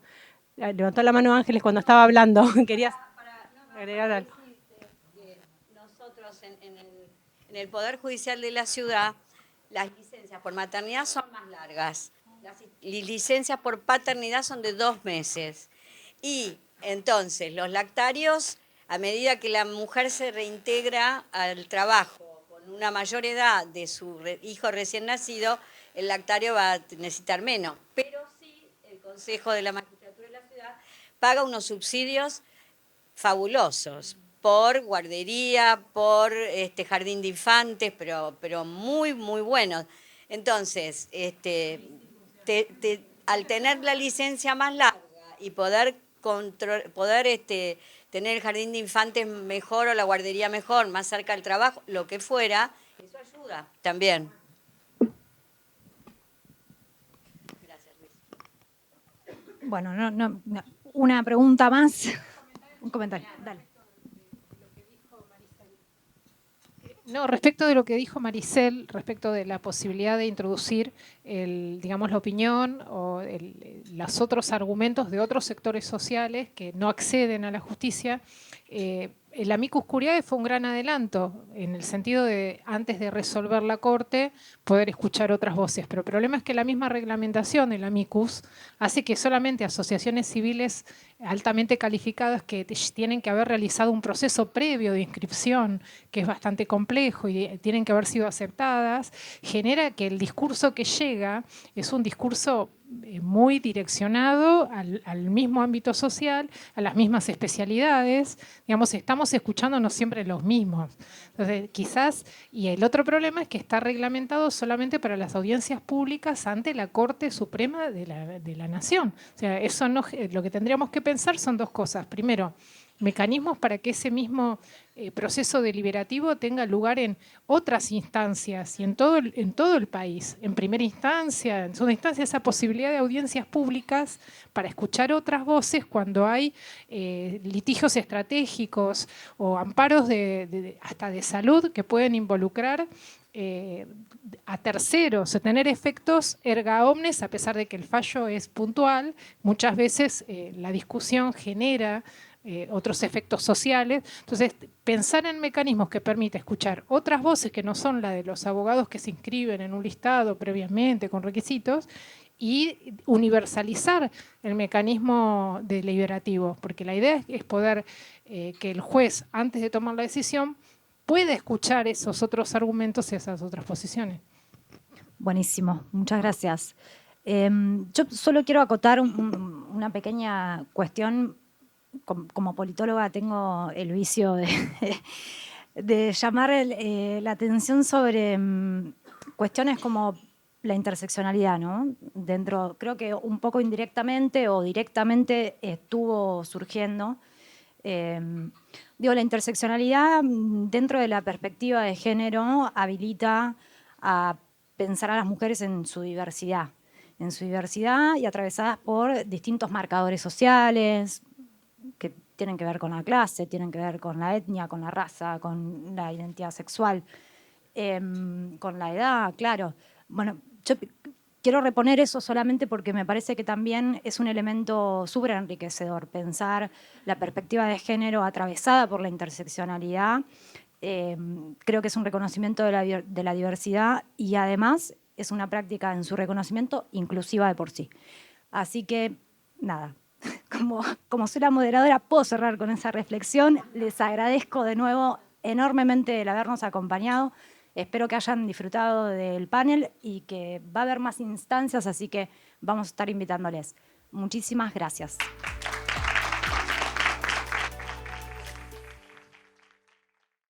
Levantó la mano Ángeles cuando estaba hablando. ¿Querías agregar algo? Nosotros en el Poder Judicial de la ciudad, las licencias por maternidad son más largas. Las licencias por paternidad son de 2 meses. Y entonces, los lactarios, a medida que la mujer se reintegra al trabajo con una mayor edad de su hijo recién nacido, el lactario va a necesitar menos. Pero sí, el Consejo de la Magistratura de la Ciudad paga unos subsidios fabulosos por guardería, por jardín de infantes, pero muy, muy buenos. Entonces, al tener la licencia más larga y poder tener el jardín de infantes mejor o la guardería mejor, más cerca del trabajo, lo que fuera, eso ayuda también. Gracias, Luis. Bueno, una pregunta más. Un comentario, dale. No, respecto de lo que dijo Maricel, respecto de la posibilidad de introducir digamos, la opinión o los otros argumentos de otros sectores sociales que no acceden a la justicia, el amicus curiae fue un gran adelanto, en el sentido de, antes de resolver la Corte, poder escuchar otras voces. Pero el problema es que la misma reglamentación del amicus hace que solamente asociaciones civiles altamente calificadas que tienen que haber realizado un proceso previo de inscripción, que es bastante complejo y tienen que haber sido aceptadas, genera que el discurso que llega es un discurso muy direccionado al mismo ámbito social, a las mismas especialidades. Digamos, estamos escuchándonos siempre los mismos. Entonces, quizás, y el otro problema es que está reglamentado solamente para las audiencias públicas ante la Corte Suprema de la Nación. O sea, eso no, lo que tendríamos que pensar son dos cosas. Primero, mecanismos para que ese mismo proceso deliberativo tenga lugar en otras instancias y en todo el país. En primera instancia, en segunda instancia, esa posibilidad de audiencias públicas para escuchar otras voces cuando hay litigios estratégicos o amparos hasta de salud que pueden involucrar a terceros, a tener efectos erga omnes, a pesar de que el fallo es puntual. Muchas veces la discusión genera otros efectos sociales. Entonces, pensar en mecanismos que permiten escuchar otras voces que no son la de los abogados que se inscriben en un listado previamente con requisitos y universalizar el mecanismo deliberativo, porque la idea es poder que el juez, antes de tomar la decisión, pueda escuchar esos otros argumentos y esas otras posiciones. Buenísimo, muchas gracias. Yo solo quiero acotar una pequeña cuestión. Como politóloga tengo el vicio de llamar la atención sobre cuestiones como la interseccionalidad, ¿no? Dentro, creo que un poco indirectamente o directamente estuvo surgiendo. La interseccionalidad dentro de la perspectiva de género habilita a pensar a las mujeres en su diversidad y atravesadas por distintos marcadores sociales, que tienen que ver con la clase, tienen que ver con la etnia, con la raza, con la identidad sexual, con la edad, claro. Bueno, yo quiero reponer eso solamente porque me parece que también es un elemento súper enriquecedor, pensar la perspectiva de género atravesada por la interseccionalidad. Creo que es un reconocimiento de la diversidad y además es una práctica en su reconocimiento inclusiva de por sí. Así que, nada. Como soy la moderadora, puedo cerrar con esa reflexión. Les agradezco de nuevo enormemente el habernos acompañado. Espero que hayan disfrutado del panel y que va a haber más instancias, así que vamos a estar invitándoles. Muchísimas gracias.